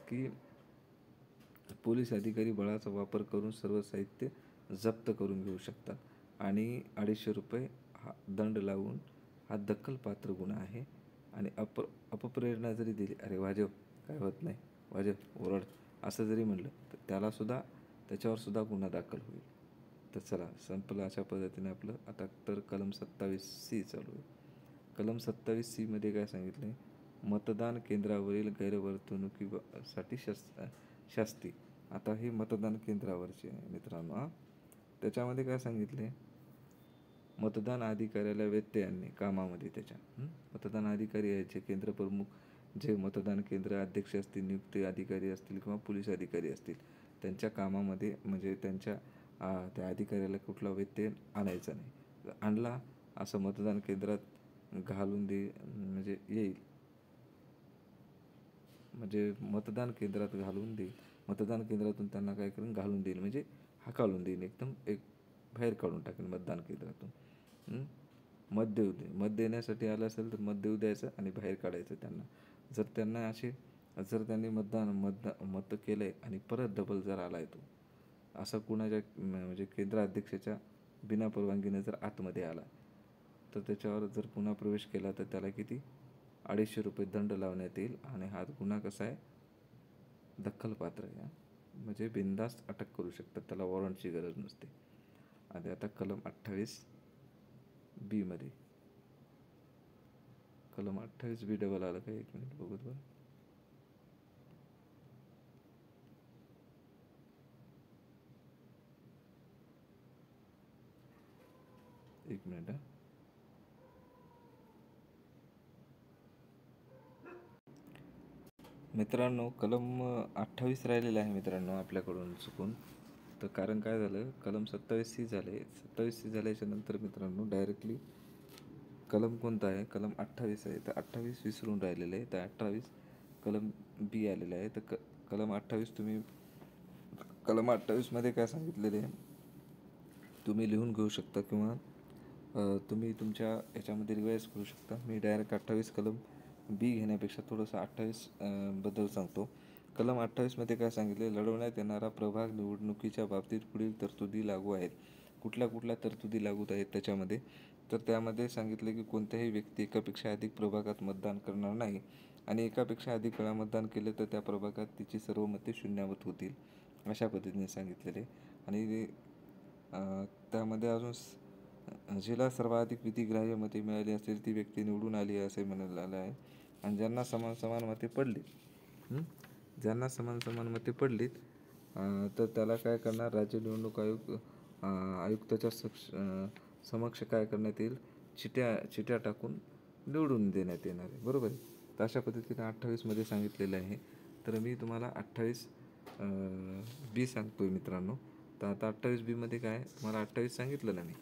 की पोलीस अधिकारी बळाचा वापर करून सर्व साहित्य जप्त करून घेऊ शकतात आणि 250 रुपये हा दंड लावून हा दखलपात्र गुन्हा आहे. आणि अपप्रेरणा जरी दिली, अरे वाजव, काय होत नाही, वाजव, ओरड, असं जरी म्हणलं तर त्याच्यावर सुद्धा गुन्हा दाखल होईल. तर चला संपलं अशा पद्धतीने आपलं. आता तर कलम 27C चालू आहे. कलम 27C मध्ये काय सांगितलं आहे? मतदान केंद्रावरील गैरवर्तणुकीसाठी शास्ती. आता हे मतदान केंद्रावरचे आहे मित्रांनो. त्याच्यामध्ये काय सांगितले? मतदान अधिकाऱ्याला व्यत्यय आणणे कामामध्ये त्याच्या. मतदान अधिकारी आहे जे केंद्रप्रमुख, जे मतदान केंद्र अध्यक्ष असतील, नियुक्त अधिकारी असतील किंवा पोलीस अधिकारी असतील, त्यांच्या कामामध्ये म्हणजे त्या अधिकाऱ्याला कुठला व्यत्यय आणायचा नाही. आणला असं मतदान केंद्रात घालून म्हणजे येईल, म्हणजे मतदान केंद्रात घालून देईल, मतदान केंद्रातून त्यांना काय करून घालून देईल, म्हणजे हाकालून देईल, एकदम बाहेर काढून टाकेल मतदान केंद्रातून. मत देऊ दे, मत देण्यासाठी आलं असेल तर मत देऊ द्यायचं आणि बाहेर काढायचं त्यांना. जर त्यांनी मत केलं आहे आणि परत डबल जर आला आहे तो, असं कुणाच्या म्हणजे केंद्राध्यक्षाच्या बिना परवानगीने जर आतमध्ये आला तर त्याच्यावर जर पुन्हा प्रवेश केला तर त्याला किती? 250 रुपये दंड लावण्यात येईल. आणि हा गुन्हा कसा आहे? दखलपात्र आहे. म्हणजे बिनधास्त अटक करू शकतात, त्याला वॉरंटची गरज नसते. आणि आता कलम 28B मध्ये, कलम 28B डबल आलं का? 1 मिनिट बघूत बरं. एक मिनिट हा. मित्रांनो, कलम 28 राहिलेला आहे मित्रांनो आपल्याकडून चुकून. तर कारण काय झालं, कलम 27C झाले. 27C झाल्याच्या नंतर मित्रांनो डायरेक्टली कलम कोणता आहे? कलम 28 आहे. तर 28 विसरून राहिलेलं आहे. तर 28 कलम B आलेलं आहे. तर कलम 28 मध्ये काय सांगितलेले आहे तुम्ही लिहून घेऊ शकता किंवा तुम्ही तुमच्या याच्यामध्ये रिवाईज करू शकता. मी डायरेक्ट 28 कलम B घेण्यापेक्षा थोडंसं 28 बद्दल सांगतो. कलम 28 मध्ये काय सांगितले? लढवण्यात येणारा प्रभाग निवडणुकीच्या बाबतीत पुढील तरतुदी लागू आहेत. कुठल्या तरतुदी लागू आहेत त्याच्यामध्ये? तर त्यामध्ये सांगितले की कोणत्याही व्यक्ती एकापेक्षा अधिक प्रभागात मतदान करणार नाही आणि एकापेक्षा अधिक वेळा मतदान केले तर त्या प्रभागात तिची सर्व मते शून्यवत होतील, अशा पद्धतीने सांगितलेले. आणि त्यामध्ये अजून जिला सर्वाधिक विधिग्राह्य मते मिळाली असतील ती व्यक्ती निवडून आली असे म्हणायला आहे. आणि ज्यांना समान समान मते पडलीत, ज्यांना समान समान मते पडलीत तर त्याला काय करणार, राज्य निवडणूक आयुक्ताच्या समक्ष काय करण्यात येईल, चिट्या टाकून निवडून देण्यात येणार आहे. बरोबर आहे. तर अशा पद्धतीने 28मध्ये सांगितलेलं आहे. तर मी तुम्हाला 28 बी सांगतो आहे मित्रांनो. तर आता 28 बी काय, तुम्हाला 28 सांगितलं ना मी.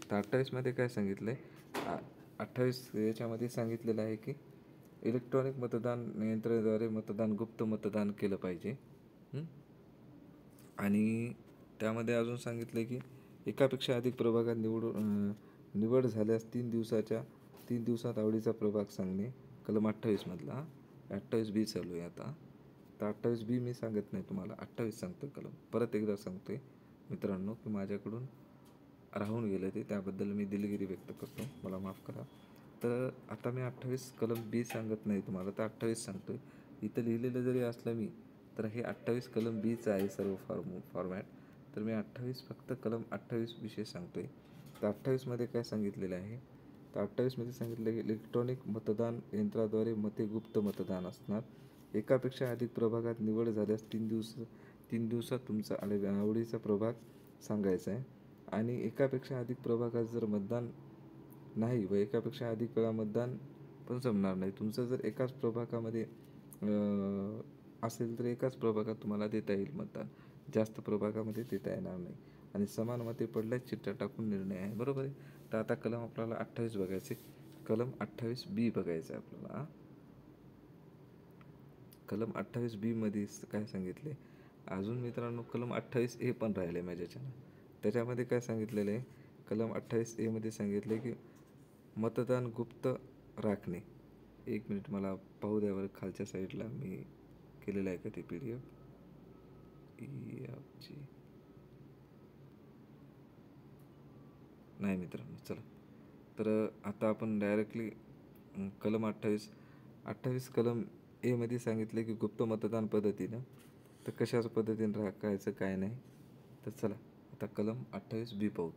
तर 28मध्ये काय सांगितलं आहे, 28 याच्यामध्ये सांगितलेलं आहे की इलेक्ट्रॉनिक मतदान यंत्रणेद्वारे गुप्त मतदान केलं पाहिजे. आणि त्यामध्ये अजून सांगितलं की एकापेक्षा अधिक प्रभागात निवड झाल्यास 3 दिवसात आवडीचा प्रभाग सांगणे. कलम 28मधला 28 बी चालू आहे आता. तर 28 बी मी सांगत नाही तुम्हाला, 28 सांगतो कलम. परत एकदा सांगतोय मित्रांनो की माझ्याकडून राहून गेलं ते, त्याबद्दल मी दिलगिरी व्यक्त करतो, मला माफ करा. तर आता मी 28 कलम बी सांगत नाही तुम्हाला, तर 28 सांगतोय. इथं लिहिलेलं जरी असलं मी, तर हे 28 कलम बीचं आहे सर्व फॉर्मॅट. तर मी 28 फक्त कलम 28 विषय सांगतोय. तर 28मध्ये काय सांगितलेलं आहे, तर 28मध्ये सांगितलं की इलेक्ट्रॉनिक मतदान यंत्राद्वारे मते गुप्त मतदान असणार. एकापेक्षा अधिक प्रभागात निवड झाल्यास 3 दिवसात तुमचा आवडीचा प्रभाग सांगायचा आहे. आणि एकापेक्षा अधिक प्रभागात जर मतदान नाही व एकापेक्षा अधिक वेळा मतदान पण जमणार नाही. तुमचं जर एकाच प्रभागामध्ये असेल तर एकाच प्रभागात तुम्हाला देता येईल मतदान, जास्त प्रभागामध्ये देता येणार नाही. आणि समान मते पडल्यास चिठ्ठ्या टाकून निर्णय आहे. बरोबर आहे. तर आता कलम आपल्याला 28 बघायचे. कलम 28 बी बघायचं आहे आपल्याला. कलम 28 बी मध्ये काय सांगितले अजून मित्रांनो, कलम 28 ए पण राहिले माझ्याच्यानं. त्याच्यामध्ये काय सांगितलेलं आहे, कलम 28 मध्ये सांगितले की मतदान गुप्त राखणे. एक मिनिट मला पाहू द्यावर, खालच्या साईडला मी केलेलं आहे का ते PDF ची नाही मित्रांनो. चला, तर आता आपण डायरेक्टली कलम 28 कलम ए मध्ये सांगितले की गुप्त मतदान पद्धतीनं, तर कशाच पद्धतीने राखायचं काय नाही. तर चला आता कलम 28 बी पाहू,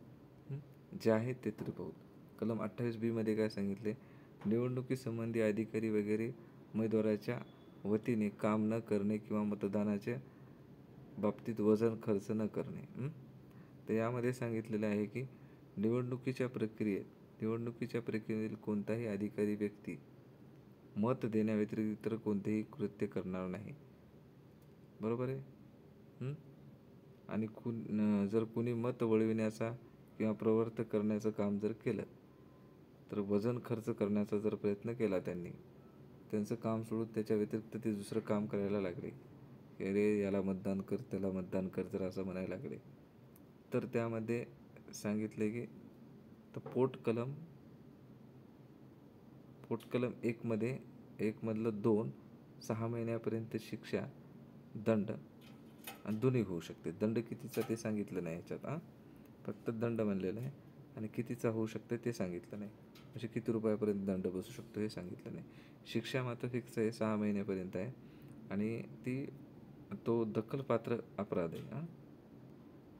जे आहे ते तरी पाहू. कलम 28 मध्ये काय सांगितले, निवडणुकीसंबंधी अधिकारी वगैरे उमेदवाराच्या वतीने काम न करणे किंवा मतदानाच्या बाबतीत वजन खर्च न करणे. तर यामध्ये सांगितलेलं आहे की निवडणुकीच्या प्रक्रियेतील कोणताही अधिकारी व्यक्ती मत देण्याव्यतिरिक्त इतर कोणतेही कृत्य करणार नाही. बरोबर आहे. आणि जर कुणी मत वळविण्याचा किंवा प्रवृत्त करण्याचं काम जर केलं, तर वजन खर्च करण्याचा जर प्रयत्न केला त्यांचं काम सोडून त्याच्या व्यतिरिक्त ते दुसरं काम करायला लागले, अरे याला मतदान कर, त्याला मतदान कर, जर असं म्हणायला लागले, तर त्यामध्ये सांगितले की तर पोट कलम 1 मधलं 2, 6 महिन्यापर्यंत शिक्षा, दंड आणि दोन्ही होऊ शकते. दंड कितीचा ते सांगितलं नाही याच्यात, फक्त दंड म्हणलेलं आहे. आणि कितीचा होऊ शकते ते सांगितलं नाही, म्हणजे किती रुपयापर्यंत दंड बसू शकतो हे सांगितलं नाही. शिक्षा मात्र फिक्स आहे, 6 महिन्यापर्यंत आहे. आणि तो दखलपात्र अपराध आहे.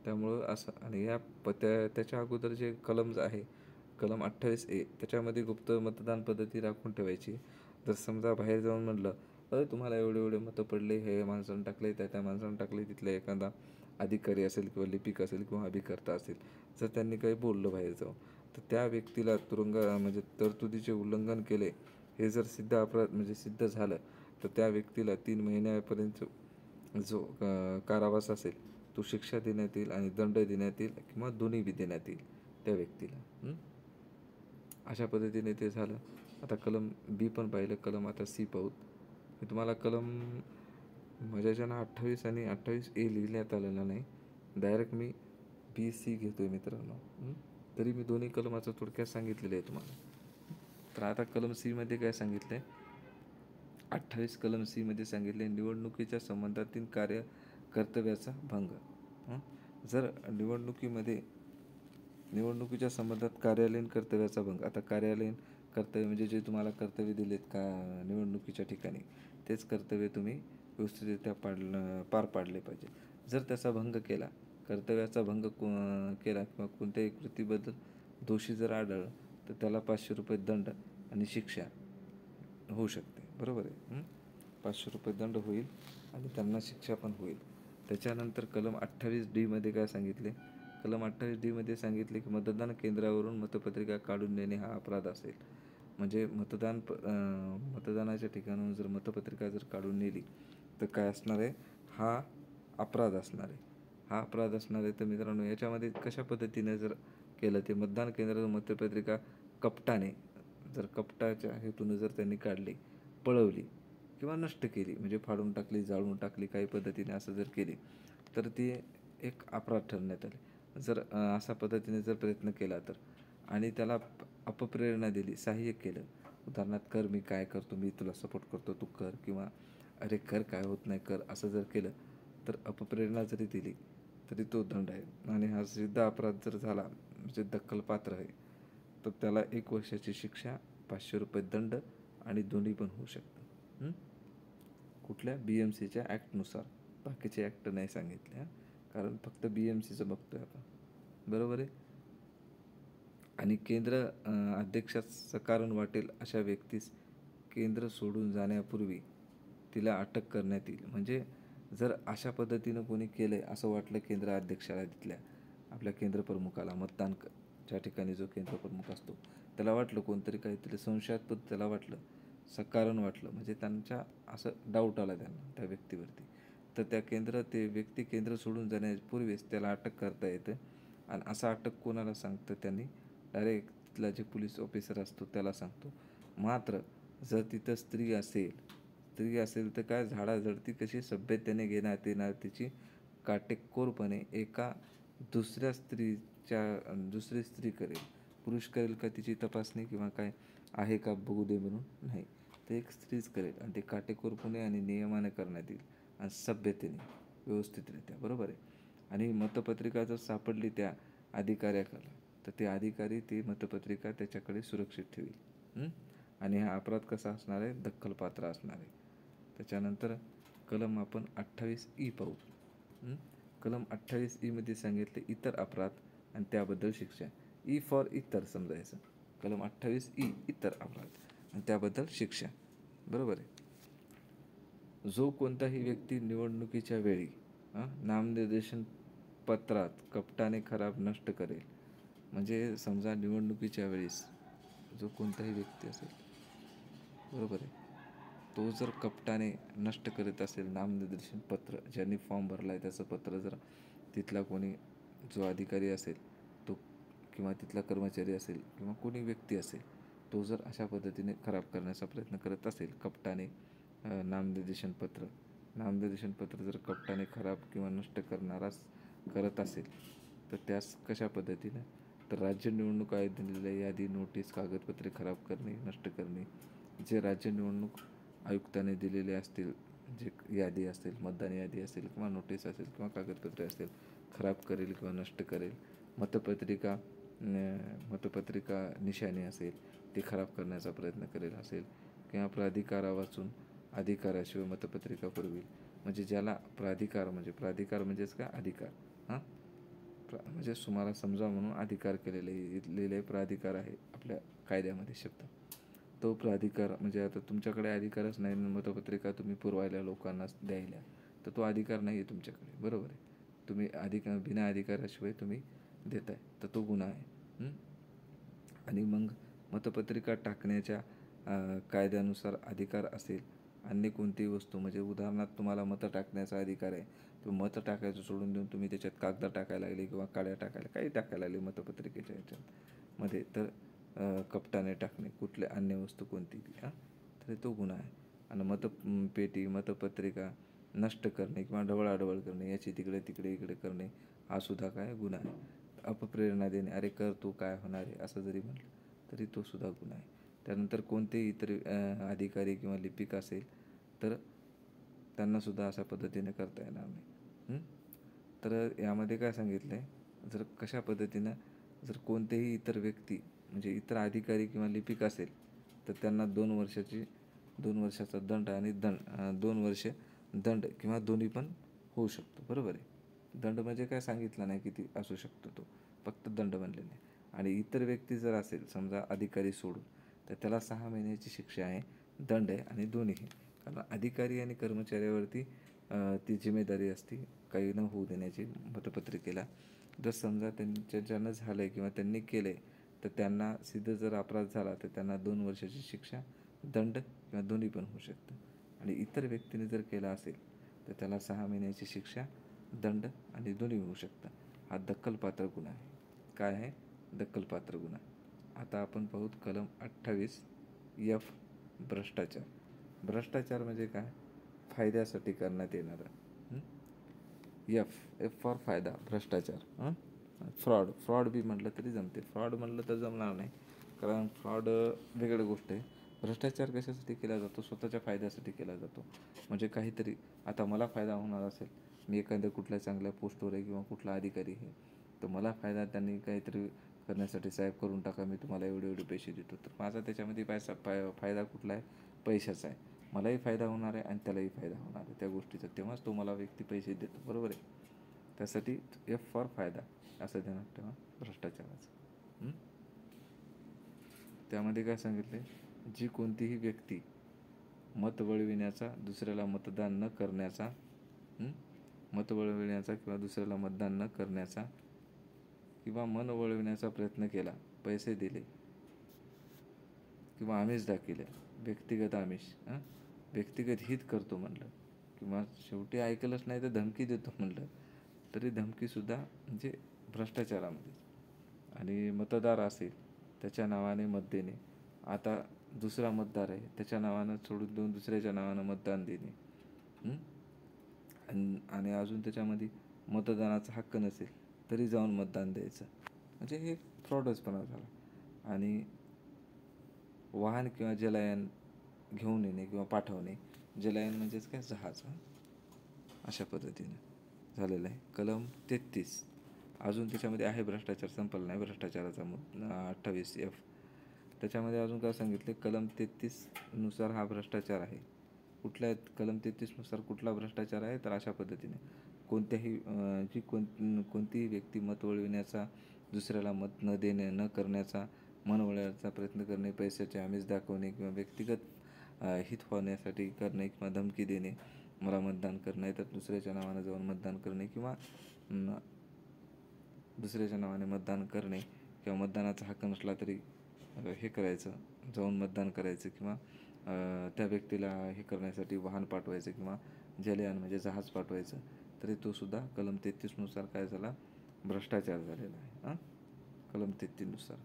त्यामुळं असं. आणि त्याच्या अगोदर जे कलम आहे, कलम 28 ए, त्याच्यामध्ये गुप्त मतदान पद्धती राखून ठेवायची. जर समजा बाहेर जाऊन म्हटलं, तुम्हाला एवढे मतं पडले, हे माणसानं टाकले, त्या माणसानं टाकले, तिथला एखादा अधिकारी असेल किंवा लिपिक असेल किंवा अभिकर्ता असेल, जर त्यांनी काही बोललं बाहेर जाऊन, तर त्या व्यक्तीला म्हणजे तरतुदीचे उल्लंघन केले हे जर सिद्ध झालं, तर त्या व्यक्तीला 3 महिन्यापर्यंत जो कारावास असेल तो शिक्षा देण्यात येईल आणि दंड देण्यात येईल किंवा दोन्ही बी देण्यात येईल त्या व्यक्तीला. अशा पद्धतीने ते झालं. आता कलम बी पण पाहिलं, कलम आता सी पाहू. मी तुम्हाला कलम माझ्याच्यानं 28 आणि 28 ए लिहिण्यात आलेलं नाही, डायरेक्ट मी BC घेतोय मित्रांनो. तरी मी दोन्ही कलमाचं थोडक्यात सांगितलेलं आहे तुम्हाला. तर आता कलम सी मध्ये काय सांगितलंय, 28 कलम सी मध्ये सांगितले, निवडणुकीच्या संबंधातील कर्तव्याचा भंग. जर निवडणुकीच्या संबंधात कार्यालयीन कर्तव्याचा भंग, आता कार्यालयीन कर्तव्य म्हणजे जे तुम्हाला कर्तव्य दिलेत का निवडणुकीच्या ठिकाणी, तेच कर्तव्य तुम्ही व्यवस्थितरित्या पार पाडले पाहिजे. जर त्याचा भंग केला, कर्तव्याचा भंग केला किंवा कोणत्याही कृतीबद्दल दोषी जर आढळलं, तर त्याला 500 रुपये दंड आणि शिक्षा होऊ शकते, बरोबर आहे. 500 रुपये दंड होईल आणि त्यांना शिक्षा पण होईल. त्याच्यानंतर कलम 28D मध्ये काय सांगितले? कलम 28D मध्ये सांगितले की मतदान केंद्रावरून मतपत्रिका काढून नेणे हा अपराध असेल. म्हणजे मतदानाच्या ठिकाणाहून जर मतपत्रिका जर काढून नेली तर काय असणार आहे? हा अपराध असणार आहे. हा अपराध असणार आहे. तर मित्रांनो, याच्यामध्ये कशा पद्धतीने जर केलं ते मतदान केंद्रातून मतपत्रिका कपटाने, जर कपटाच्या हेतून जर त्यांनी काढली, पळवली किंवा नष्ट केली, म्हणजे फाडून टाकली, जाळून टाकली, काही पद्धतीने असं जर केली तर ती एक अपराध ठरण्यात आले. जर अशा पद्धतीने जर प्रयत्न केला तर, आणि त्याला अपप्रेरणा दिली, सहाय्य केलं, उदाहरणार्थ कर मी काय करतो, मी तुला सपोर्ट करतो, तू कर, किंवा अरे कर काय होत नाही कर, असं जर केलं तर अपप्रेरणा जरी दिली तरी तो दंड आहे. आणि हा सिद्ध अपराध जर झाला म्हणजे दखलपात्र आहे तर त्याला 1 वर्षाची शिक्षा, 500 रुपये दंड आणि दोन्ही पण होऊ शकतं. कुठल्या BMCच्या ॲक्टनुसार, बाकीचे ॲक्ट नाही सांगितले कारण फक्त BMCचं बघतोय आपण, बरोबर आहे. आणि केंद्र अध्यक्षाचं कारण वाटेल अशा व्यक्तीस केंद्र सोडून जाण्यापूर्वी तिला अटक करण्यात येईल. म्हणजे जर अशा पद्धतीनं कोणी केलं आहे असं वाटलं केंद्र अध्यक्षाला, तिथल्या आपल्या केंद्र प्रमुखाला, ज्या ठिकाणी जो केंद्र प्रमुख असतो त्याला वाटलं कोणतरी काहीतरी संशयास्पद, त्याला वाटलं, सकारण वाटलं, म्हणजे त्यांच्या असं डाऊट आला त्यांना त्या व्यक्तीवरती, तर ते व्यक्ती केंद्र सोडून जाण्यापूर्वीच त्याला अटक करता येतं. आणि असं अटक कोणाला सांगतं? त्यांनी डायरेक्ट तिथला जे पोलीस ऑफिसर असतो त्याला सांगतो. मात्र जर तिथं स्त्री असेल तर काय, झाडाझडती कशी सभ्यतेने घेण्यात येणार तिची काटेकोरपणे एका दुसरी स्त्री करेल, पुरुष करेल का तिची तपासणी किंवा काय आहे का बघू दे म्हणून, नाही, ते एक स्त्रीच करेल. आणि ते काटेकोरपणे आणि नियमाने करण्यात येईल आणि सभ्यतेने, व्यवस्थितरित्या, बरोबर आहे. आणि मतपत्रिका जर सापडली त्या अधिकाऱ्याकडे तर ते अधिकारी ती मतपत्रिका त्याच्याकडे सुरक्षित ठेवील. आणि हा अपराध कसा असणार आहे? दखलपात्र असणार आहे. त्याच्यानंतर कलम आपण 28E पाहू. कलम 28E मध्ये सांगितले इतर अपराध आणि त्याबद्दल शिक्षा. ई फॉर इतर समजायचं. कलम 28E इतर अपराध आणि त्याबद्दल शिक्षा, बरोबर आहे. जो कोणताही व्यक्ती निवडणुकीच्या वेळी नामनिर्देशन पत्रात कपटाने खराब नष्ट करेल, म्हणजे समजा निवडणुकीच्या वेळेस जो कोणताही व्यक्ती असेल, बरोबर आहे, तो जर कपटाने नष्ट करत असेल नामनिर्देशन पत्र, ज्यांनी फॉर्म भरला आहे त्याचं पत्र, जर तिथला कोणी जो अधिकारी असेल तो, किंवा तिथला कर्मचारी असेल, किंवा कोणी व्यक्ती असेल, तो जर अशा पद्धतीने खराब करण्याचा प्रयत्न करत असेल कपटाने नामनिर्देशन पत्र जर कपटाने खराब किंवा नष्ट करत असेल तर त्यास कशा पद्धतीने, तर राज्य निवडणूक आयोगाने दिलेल्या यादी, नोटीस, कागदपत्रे खराब करणे, नष्ट करणे, जे राज्य निवडणूक आयुक्ताने दिलेले असतील, जे यादी असेल, मतदान यादी असेल किंवा नोटीस असेल किंवा कागदपत्रे असेल, खराब करेल किंवा नष्ट करेल. मतपत्रिका निशाणी असेल ती खराब करण्याचा प्रयत्न करेल असेल, किंवा अधिकाराशिवाय मतपत्रिका पुरवेल. म्हणजे ज्याला प्राधिकार म्हणजेच काय, अधिकार, म्हणजे तुम्हाला समजा म्हणून अधिकार लिहिलेले प्राधिकार आहे आपल्या कायद्यामध्ये शब्द. तो प्राधिकार म्हणजे आता तुमच्याकडे अधिकारच नाही, मतपत्रिका तुम्ही पुरवायला लोकांना द्यायला, तर तो अधिकार नाही आहे तुमच्याकडे, बरोबर आहे. तुम्ही बिना अधिकाराशिवाय तुम्ही देताय तर तो गुन्हा आहे. आणि मग मतपत्रिका टाकण्याच्या कायद्यानुसार अधिकार असेल अन्य कोणतीही वस्तू, म्हणजे उदाहरणार्थ तुम्हाला मतं टाकण्याचा अधिकार आहे, तुम्ही मतं टाकायचं सोडून देऊन तुम्ही त्याच्यात कागद टाकायला लागले किंवा काड्या टाकायला, काही टाकायला लागले मतपत्रिकेच्या ह्याच्यामध्ये, तर कपटाने टाकणे, कुठल्या अन्य वस्तू कोणती तर तो गुन्हा आहे. आणि मतपत्रिका नष्ट करणे किंवा ढवळाढवळ करणे, याची इकडे करणे, हा सुद्धा काय गुन्हा आहे. अपप्रेरणा देणे, अरे कर तू काय होणार आहे, असं जरी म्हटलं तरी तो सुद्धा गुन्हा आहे. त्यानंतर कोणतेही इतर अधिकारी किंवा लिपिक असेल तर त्यांनासुद्धा अशा पद्धतीने करता येणार नाही. तर यामध्ये काय सांगितलं आहे, जर कशा पद्धतीनं जर कोणतेही इतर व्यक्ती म्हणजे इतर अधिकारी किंवा लिपिक असेल तर त्यांना 2 वर्षाचा दंड आणि 2 वर्षे दंड किंवा दोन्ही पण होऊ शकतो, बरोबर आहे. दंड म्हणजे काय सांगितलं नाही किती असू शकतो, तो फक्त दंड बनलेला आहे. आणि इतर व्यक्ती जर असेल समजा अधिकारी सोडून, तर त्याला 6 महिन्याची शिक्षा आहे, दंड आहे आणि दोन्ही. कारण अधिकारी आणि कर्मचाऱ्यावरती ती जिम्मेदारी असते काही न होऊ देण्याची मतपत्रिकेला. जर समजा त्यांच्यानं झालं आहे किंवा त्यांनी केलं आहे तर त्यांना सिद्ध जर अपराध झाला तर त्यांना 2 वर्षाची शिक्षा, दंड किंवा दोन्ही पण होऊ शकतं. आणि इतर व्यक्तीने जर केला असेल तर त्याला 6 महिन्याची शिक्षा, दंड आणि दोन्ही होऊ शकतं. हा दखलपात्र गुन्हा आहे. काय आहे? दखलपात्र गुन्हा. आता आपण पाहूत कलम 28F भ्रष्टाचार. भ्रष्टाचार म्हणजे काय? फायद्यासाठी करण्यात येणारं. एफ फॉर फायदा, भ्रष्टाचार. फ्रॉड बी म्हटलं तरी जमते. फ्रॉड म्हटलं तर जमणार नाही, कारण फ्रॉड वेगळी गोष्ट आहे. भ्रष्टाचार कशासाठी केला जातो? स्वतःच्या फायद्यासाठी केला जातो. म्हणजे काहीतरी आता मला फायदा होणार असेल, मी एखाद्या कुठल्या चांगल्या पोस्टवर आहे किंवा कुठला अधिकारी आहे, तर मला फायदा त्यांनी काहीतरी करण्यासाठी, साहेब करून टाका, मी तुम्हाला एवढे एवढे पैसे देतो, तर माझा त्याच्यामध्ये फायदा कुठला आहे? पैशाचा आहे. मलाही फायदा होणार आहे आणि त्यालाही फायदा होणार आहे त्या गोष्टीचा, तेव्हाच तो मला व्यक्ती पैसे देतो, बरोबर आहे. त्यासाठी एफ फॉर फायदा असं ध्यानात ठेवा भ्रष्टाचाराचं. त्यामध्ये काय सांगितले? जी कोणतीही व्यक्ती मत वळविण्याचा, दुसऱ्याला मतदान न करण्याचा, मत वळविण्याचा किंवा दुसऱ्याला मतदान न करण्याचा किंवा मन वळविण्याचा प्रयत्न केला, पैसे दिले किंवा आमिष दाखविले, व्यक्तिगत आमिष, व्यक्तिगत हित करतो म्हणलं, किंवा शेवटी ऐकलंच नाही तर धमकी देतो म्हणलं, तरी धमकीसुद्धा म्हणजे भ्रष्टाचारामध्ये. आणि मतदार असेल त्याच्या नावाने मत देणे, आता दुसरा मतदार आहे त्याच्या नावानं सोडून देऊन दुसऱ्याच्या नावानं मतदान देणे, आणि अजून त्याच्यामध्ये मतदानाचा हक्क नसेल तरी जाऊन मतदान द्यायचं, म्हणजे हे फ्रॉडचपणा झाला. आणि वाहन किंवा जलयान घेऊन येणे किंवा पाठवणे, जलयान म्हणजेच काय? जहाज, अशा पद्धतीनं झालेलं आहे. कलम 33. अजून त्याच्यामध्ये आहे भ्रष्टाचार, संपला नाही भ्रष्टाचाराचा 28F. त्याच्यामध्ये अजून काय सांगितले? कलम 33नुसार हा भ्रष्टाचार आहे. कुठल्या कलम 33नुसार कुठला भ्रष्टाचार आहे? तर अशा पद्धतीने कोणत्याही कोणतीही व्यक्ती मत वळविण्याचा, दुसऱ्याला मत न देणे, न करण्याचा, मन वळवण्याचा प्रयत्न करणे, पैशाचे आमिष दाखवणे किंवा व्यक्तिगत हित होण्यासाठी करणे किंवा धमकी देणे, मला मतदान करणे, तर दुसऱ्याच्या नावानं जाऊन मतदान करणे किंवा दुसऱ्याच्या नावाने मतदान करणे किंवा मतदानाचा हक्क नसला तरी हे करायचं, जाऊन मतदान करायचं किंवा त्या व्यक्तीला हे करण्यासाठी वाहन पाठवायचं किंवा जलयान म्हणजे जहाज पाठवायचं, तरी तो सुद्धा कलम 33नुसार काय झाला? भ्रष्टाचार झालेला आहे. कलम 33नुसार.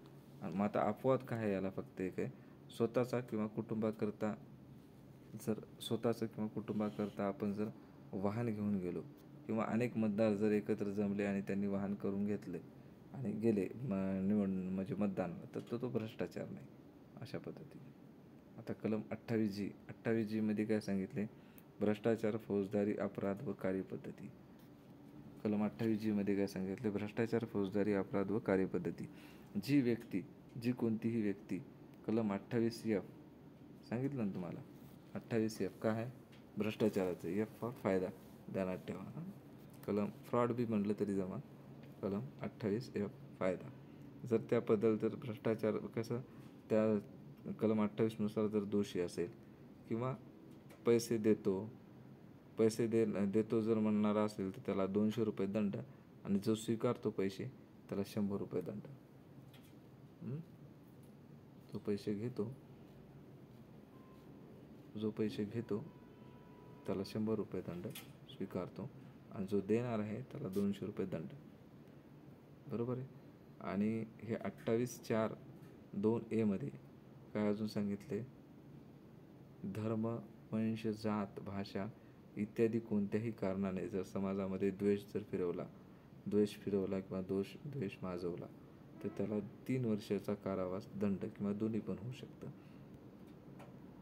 मग आता अपवाद काय आहे याला? फक्त एक आहे, स्वतःचा किंवा कुटुंबाकरता, जर स्वतःचं किंवा कुटुंबाकरता आपण जर वाहन घेऊन गेलो किंवा अनेक मतदार जर एकत्र जमले आणि त्यांनी वाहन करून घेतले आणि गेले म्हणजे मतदानाला, तर तो भ्रष्टाचार नाही, अशा पद्धतीने. आता कलम 28G. 28G मध्ये काय सांगितले? भ्रष्टाचार, फौजदारी अपराध व कार्यपद्धती. कलम 28G मध्ये काय सांगितले? भ्रष्टाचार, फौजदारी अपराध व कार्यपद्धती. जी कोणतीही व्यक्ती, कलम 28F सांगितलं ना तुम्हाला, 28F काय आहे? भ्रष्टाचाराचं, F फॉर फायदा, ध्यानात ठेवा. कलम फ्रॉड बी म्हटलं तरी जमा. कलम 28F फायदा. जर त्याबद्दल जर भ्रष्टाचार कसं, त्या कलम 28नुसार जर दोषी असेल किंवा पैसे देतो जर म्हणणारा असेल तर त्याला 200 रुपये दंड, आणि जो स्वीकारतो पैसे त्याला 100 रुपये दंड. जो पैसे घेतो त्याला 100 रुपये दंड स्वीकारतो, आणि जो देणार आहे त्याला 200 रुपये दंड, बरोबर आहे. आणि हे 28(4)(2)A मध्ये काय अजून सांगितले? धर्म, वंश, जात, भाषा इत्यादी कोणत्याही कारणाने जर समाजामध्ये द्वेष फिरवला किंवा द्वेष माजवला, तर त्याला 3 वर्षाचा कारावास, दंड किंवा दोन्ही पण होऊ शकतं,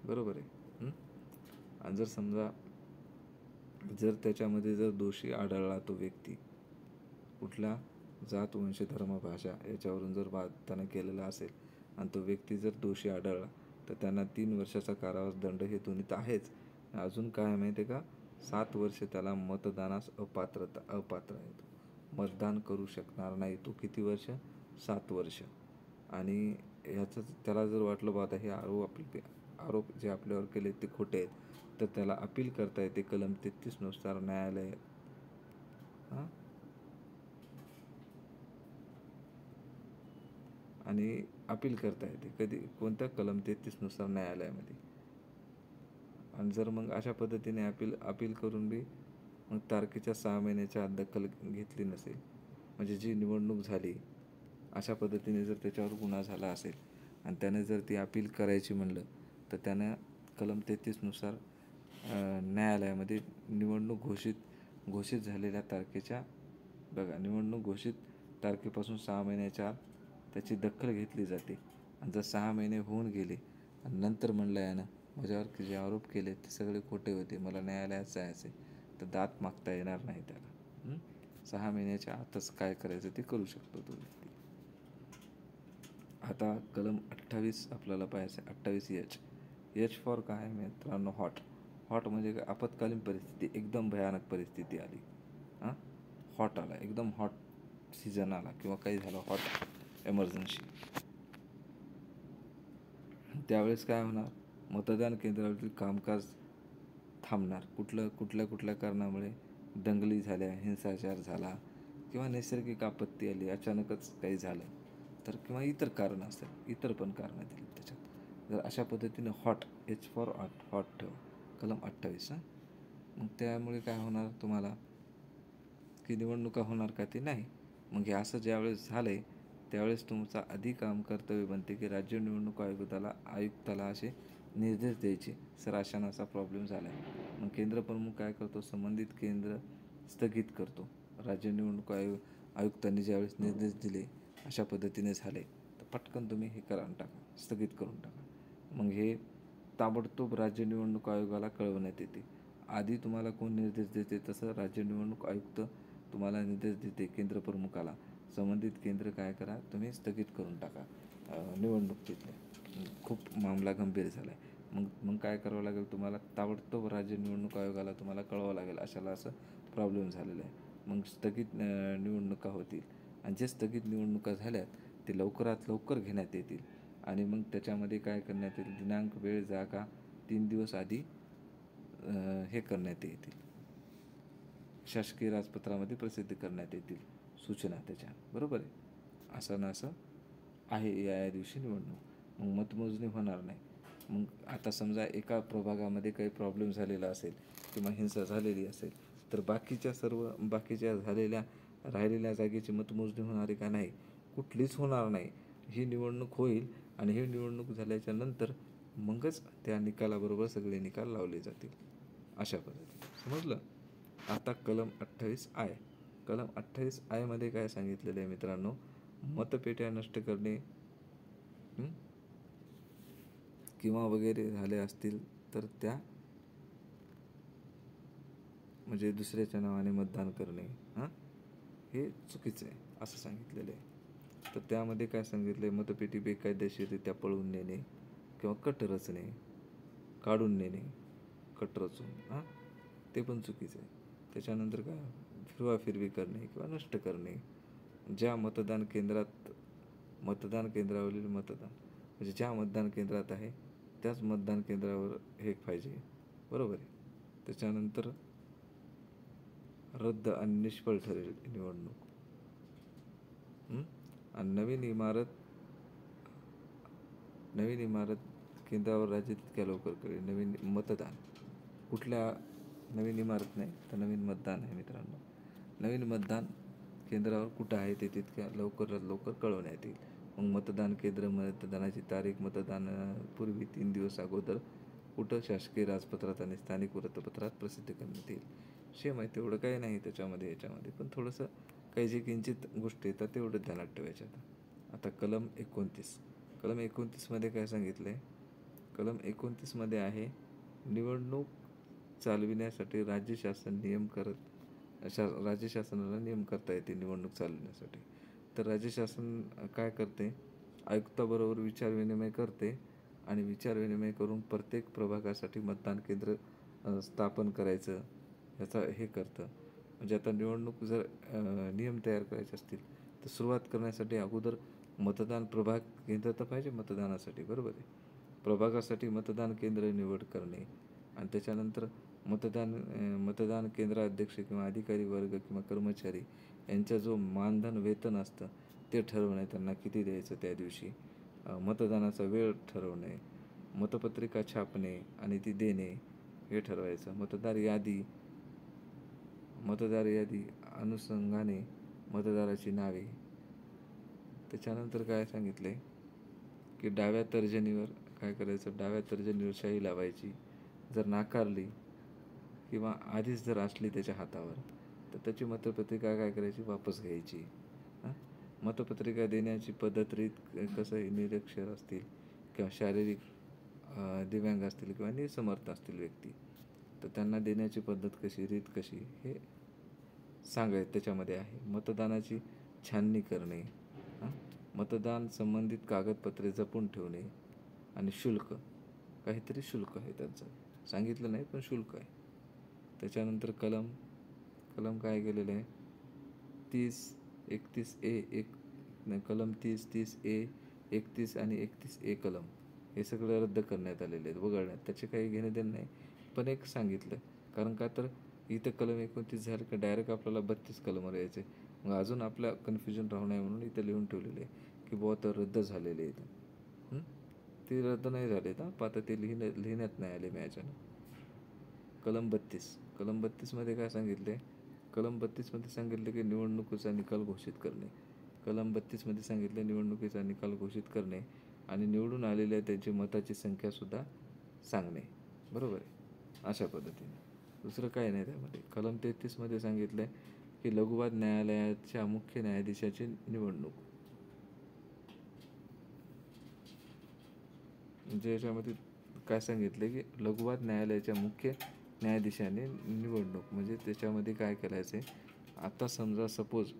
बरोबर आहे. आणि जर समजा जर त्याच्यामध्ये जर दोषी आढळला तो व्यक्ती, कुठला जात, वंश, धर्म, भाषा याच्यावरून जर त्यानं केलेला असेल आणि तो व्यक्ती जर दोषी आढळला, तर त्यांना 3 वर्षाचा कारावास, दंड हे दोन्ही तर आहेच. अजून काय माहिती आहे का? 7 वर्ष त्याला मतदानास अपात्र आहे, तो मतदान करू शकणार नाही. तो किती वर्ष? 7 वर्ष. आणि ह्याचं त्याला जर वाटलं बा आता हे आरोप जे आपल्यावर केले ते खोटे आहेत, तर त्याला अपील करता येते कलम 33 नुसार न्यायालय. हां, आणि अपील करता येते कधी, कोणत्या कलम 33 नुसार न्यायालयामध्ये. आणि जर मग अशा पद्धतीने अपील करून बी मग तारखेच्या 6 महिन्याच्या आत दखल घेतली नसेल, म्हणजे जी निवडणूक झाली अशा पद्धतीने जर त्याच्यावर गुन्हा झाला असेल आणि त्याने जर ती अपील करायची म्हणलं, तर त्यानं कलम 33 नुसार न्यायालयामध्ये निवडणूक घोषित झालेल्या तारखेच्या, बघा, निवडणूक घोषित तारखेपासून 6 महिन्याच्या आत त्याची दखल घेतली जाते. आणि जर 6 महिने होऊन गेले आणि नंतर म्हणलं यानं माझ्यावर जे आरोप केले ते सगळे खोटे होते, मला न्यायालयात जायचं आहे, तर दाद मागता येणार नाही त्याला. 6 महिन्याच्या आतच काय करायचं ते करू शकतो तो व्यक्ती. आता कलम 28 आपल्याला पाहायचं आहे. 28 एच फॉर काय आहे मित्रांनो? हॉट म्हणजे काय? आपत्कालीन परिस्थिती, एकदम भयानक परिस्थिती आली, हां, हॉट आला, एकदम हॉट सीझन आला किंवा काही झालं, हॉट एमर्जन्सी, त्यावेळेस काय होणार? मतदान केंद्रावरील कामकाज थांबणार. कुठल्या कारणामुळे? दंगली झाल्या, हिंसाचार झाला, किंवा नैसर्गिक आपत्ती आली, अचानकच काही झालं तर, किंवा इतर कारणं असतात, इतर पण कारणं दिली त्याच्यात. जर अशा पद्धतीनं हॉट, एच फॉर हॉट ठेव, कलम 28. मग त्यामुळे काय होणार तुम्हाला की निवडणुका होणार का? ते नाही. मग हे असं ज्यावेळेस झालं आहे त्यावेळेस तुमचा आधी काम कर्तव्य बनते की राज्य निवडणूक आयुक्ताला असे निर्देश द्यायचे, सर अशानं असा प्रॉब्लेम झाला आहे. मग केंद्र प्रमुख काय करतो? संबंधित केंद्र स्थगित करतो. राज्य निवडणूक आयुक्तांनी ज्यावेळेस निर्देश दिले अशा पद्धतीने झाले, तर पटकन तुम्ही हे करून टाका, स्थगित करून टाका. मग हे ताबडतोब राज्य निवडणूक आयोगाला कळवण्यात येते. आधी तुम्हाला कोण निर्देश देते? तसं राज्य निवडणूक आयुक्त तुम्हाला निर्देश देते केंद्र प्रमुखाला, संबंधित केंद्र काय करा, तुम्ही स्थगित करून टाका निवडणूक तिथल्या. खूप मामला गंभीर झाला आहे. मग काय करावं लागेल तुम्हाला? ताबडतोब राज्य निवडणूक आयोगाला तुम्हाला कळवावं लागेल, अशाला असं प्रॉब्लेम झालेला आहे. मग स्थगित निवडणुका होतील, आणि जे स्थगित निवडणुका झाल्यात ते लवकरात लवकर घेण्यात येतील. आणि मग त्याच्यामध्ये काय करण्यात येईल? दिनांक, वेळ, जागा 3 दिवस आधी हे करण्यात येतील, शासकीय राजपत्रामध्ये प्रसिद्ध करण्यात येतील सूचना त्याच्या, बरोबर आहे. असं ना असं आहे या दिवशी निवडणूक. मग मतमोजणी होणार नाही. मग आता समजा एका प्रभागामध्ये काही प्रॉब्लेम झालेला असेल किंवा हिंसा झालेली असेल, तर बाकीच्या राहिलेल्या जागेची मतमोजणी होणार आहे का? नाही, कुठलीच होणार नाही. ही निवडणूक होईल आणि ही निवडणूक झाल्याच्या नंतर मगच त्या निकालाबरोबर सगळे निकाल लावले जातील, अशा पद्धतीने. समजलं? आता कलम 28I. कलम 28I मध्ये काय सांगितलेलं आहे मित्रांनो? मतपेट्या नष्ट करणे किंवा वगैरे झाले असतील तर त्या, म्हणजे दुसऱ्याच्या नावाने मतदान करणे, हे चुकीचं आहे असं सांगितलेलं आहे. तर त्यामध्ये काय सांगितलं आहे? मतपेटी बेकायदेशीररित्या पळवून नेणे किंवा कट रचणे, काढून नेणे, कट रचून, ते पण चुकीचं आहे. त्याच्यानंतर काय? फिरवाफिरवी करणे किंवा नष्ट करणे. ज्या मतदान केंद्रावरील म्हणजे ज्या मतदान केंद्रात आहे त्याच मतदान केंद्रावर हे पाहिजे, बरोबर आहे. त्याच्यानंतर रद्द आणि निष्फळ ठरेल निवडणूक. आणि नवीन इमारत केंद्रावर राज्य तितक्या लवकर करेल. नवीन मतदान, कुठल्या नवीन इमारत नाही तर नवीन मतदान आहे मित्रांनो. नवीन मतदान केंद्रावर कुठं आहे ते तितक्या लवकर कळवण्यात येईल. मग मतदान केंद्र, मतदानाची तारीख, मतदानापूर्वी 3 दिवस अगोदर कुठं? शासकीय राजपत्रात आणि स्थानिक वृत्तपत्रात प्रसिद्ध करण्यात येईल. सेम आहे, तेवढं काही नाही याच्यामध्ये, पण थोडंसं काही जे किंचित गोष्टी येतात तेवढं ध्यानात ठेवायच्या. आता कलम 29. कलम 29मध्ये काय सांगितलं आहे? कलम 29मध्ये आहे, निवडणूक चालविण्यासाठी राज्य शासनाला नियम करता येते निवडणूक चालविण्यासाठी. तर राज्य शासन काय करते? आयुक्ताबरोबर विचारविनिमय करते, आणि विचारविनिमय करून प्रत्येक प्रभागासाठी मतदान केंद्र स्थापन करायचं याचा हे करतं. म्हणजे आता निवडणूक जर नियम तयार करायचे असतील तर सुरुवात करण्यासाठी अगोदर मतदान प्रभाग केंद्र तर पाहिजे मतदानासाठी, बरोबर आहे. प्रभागासाठी मतदान केंद्र निवड करणे आणि त्याच्यानंतर मतदान केंद्राध्यक्ष किंवा अधिकारी वर्ग किंवा कर्मचारी यांचा जो मानधन वेतन असतं ते ठरवणे, त्यांना किती द्यायचं त्या दिवशी. मतदानाचा वेळ ठरवणे, मतपत्रिका छापणे आणि ती देणे हे ठरवायचं. मतदार यादी अनुषंगाने मतदाराची नावे. त्याच्यानंतर काय सांगितले की डाव्या तर्जनीवर काय करायचं, डाव्या तर्जनीवर शाई लावायची. जर नाकारली किंवा आधीच जर असली त्याच्या हातावर तर त्याची मतपत्रिका काय करायची, वापस घ्यायची. मतपत्रिका देण्याची पद्धत, रीत कसं आहे, निरक्षर असतील किंवा शारीरिक दिव्यांग असतील किंवा निसमर्थ असतील व्यक्ती, तर त्यांना देण्याची पद्धत कशी, रीत कशी हे सांगायचं त्याच्यामध्ये आहे. मतदानाची छाननी करणे, मतदान संबंधित कागदपत्रे जपून ठेवणे आणि शुल्क, काहीतरी शुल्क आहे त्यांचं, सांगितलं नाही पण शुल्क आहे. त्याच्यानंतर कलम काय केलेलं आहे, 31A कलम 30A 31 आणि 31A कलम हे सगळं रद्द करण्यात आलेले आहेत, वगळण्यात. त्याचे काही घेणे देणं नाही, पण एक सांगितलं. कारण का तर इथं कलम 29 झालं का डायरेक्ट आपल्याला 32 कलमवर यायचे. मग अजून आपल्या कन्फ्युजन राहू नये म्हणून इथं लिहून ठेवलेले आहे की बुवा तर रद्द झालेले आहेत. ते रद्द नाही झालेत आता ते लिहिण्यात नाही आले माझ्यानं. कलम 32मध्ये काय सांगितले, कलम 32मध्ये सांगितले की निवडणुकीचा निकाल घोषित करणे. कलम 32मध्ये सांगितले निवडणुकीचा निकाल घोषित करणे आणि निवडून आलेल्या त्यांची मताची संख्यासुद्धा सांगणे. बरोबर आहे, अशा पद्धतीने. दुसरं काय नाही त्यामध्ये. कलम 33मध्ये सांगितलं आहे की लघुवाद न्यायालयाच्या मुख्य न्यायाधीशाची निवडणूक. म्हणजे याच्यामध्ये काय सांगितलं की लघुवाद न्यायालयाच्या मुख्य न्यायाधीशाने निवडणूक, म्हणजे त्याच्यामध्ये काय करायचं आहे, आता समजा सपोज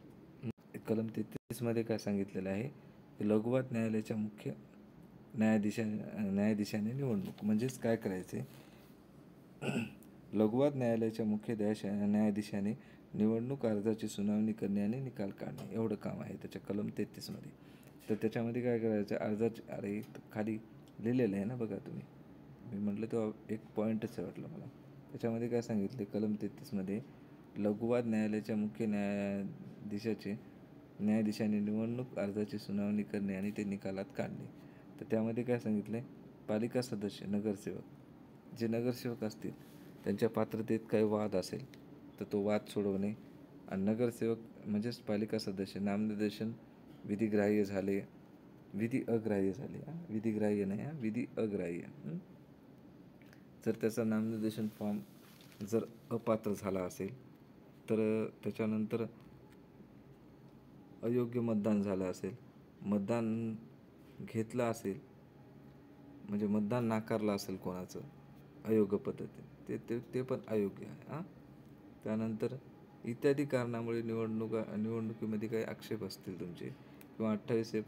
कलम 33मध्ये काय सांगितलेलं आहे की लघुवाद न्यायालयाच्या मुख्य न्यायाधीशाने निवडणूक, म्हणजेच काय करायचं आहे, लघुवाद न्यायालयाच्या मुख्य न्यायाधीशाने निवडणूक अर्जाची सुनावणी करणे आणि निकाल काढणे एवढं काम आहे त्याच्या कलम 33मध्ये. तर त्याच्यामध्ये काय करायचं, अर्जाचे खाली लिहिलेलं आहे ना, बघा तुम्ही, मी म्हटलं तेव्हा एक पॉईंटच वाटलं मला. त्याच्यामध्ये काय सांगितले कलम 33मध्ये, लघुवाद न्यायालयाच्या मुख्य न्यायाधीशाने निवडणूक अर्जाची सुनावणी करणे आणि ते निकालात काढणे. तर त्यामध्ये काय सांगितले, पालिका सदस्य, नगरसेवक, जे नगरसेवक असतील त्यांच्या पात्रतेत काही वाद असेल तर तो वाद सोडवणे. आणि नगरसेवक म्हणजेच पालिका सदस्य नामनिर्देशन विधी अग्राह्य झाले, विधिग्राह्य नाही विधी अग्राह्य, जर त्याचा नामनिर्देशन फॉर्म जर अपात्र झाला असेल तर त्याच्यानंतर अयोग्य मतदान झालं असेल, मतदान घेतलं असेल म्हणजे मतदान नाकारलं असेल कोणाचं अयोग्य पद्धतीने, ते पण अयोग्य आहे. त्यानंतर इत्यादी कारणामुळे निवडणुकीमध्ये काही आक्षेप असतील तुमचे किंवा 28F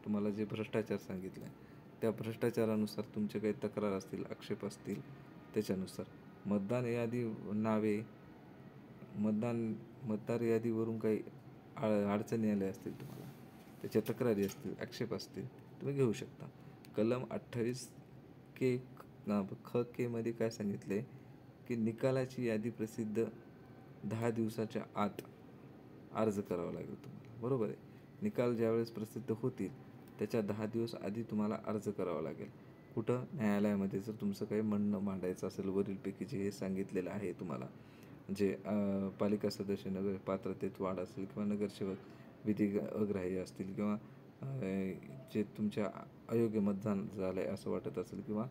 तुम्हाला जे भ्रष्टाचार सांगितलं आहे त्या भ्रष्टाचारानुसार तुमचे काही तक्रार असतील, आक्षेप असतील, त्याच्यानुसार मतदान यादी नावे, मतदार यादीवरून काही अडचणी आल्या असतील तुम्हाला, त्याच्या तक्रारी असतील, आक्षेप असतील, तुम्ही घेऊ शकता. कलम 28K मध्ये काय सांगितले की निकालाची यादी प्रसिद्ध 10 दिवसाच्या आत अर्ज करावा लागेल तुम्हाला. बरोबर आहे, निकाल ज्यावेळेस प्रसिद्ध होतील त्याच्या 10 दिवस आधी तुम्हाला अर्ज करावा लागेल. कुठं, न्यायालयामध्ये. जर तुमचं काही म्हणणं मांडायचं असेल वरीलपैकी जे हे सांगितलेलं आहे तुम्हाला, जे पालिका सदस्य नगर पात्रतेत वाढ असेल किंवा नगरसेवक विधी अग्राह्य असतील किंवा जे तुमच्या अयोग्य मतदान झालं आहे असं वाटत असेल किंवा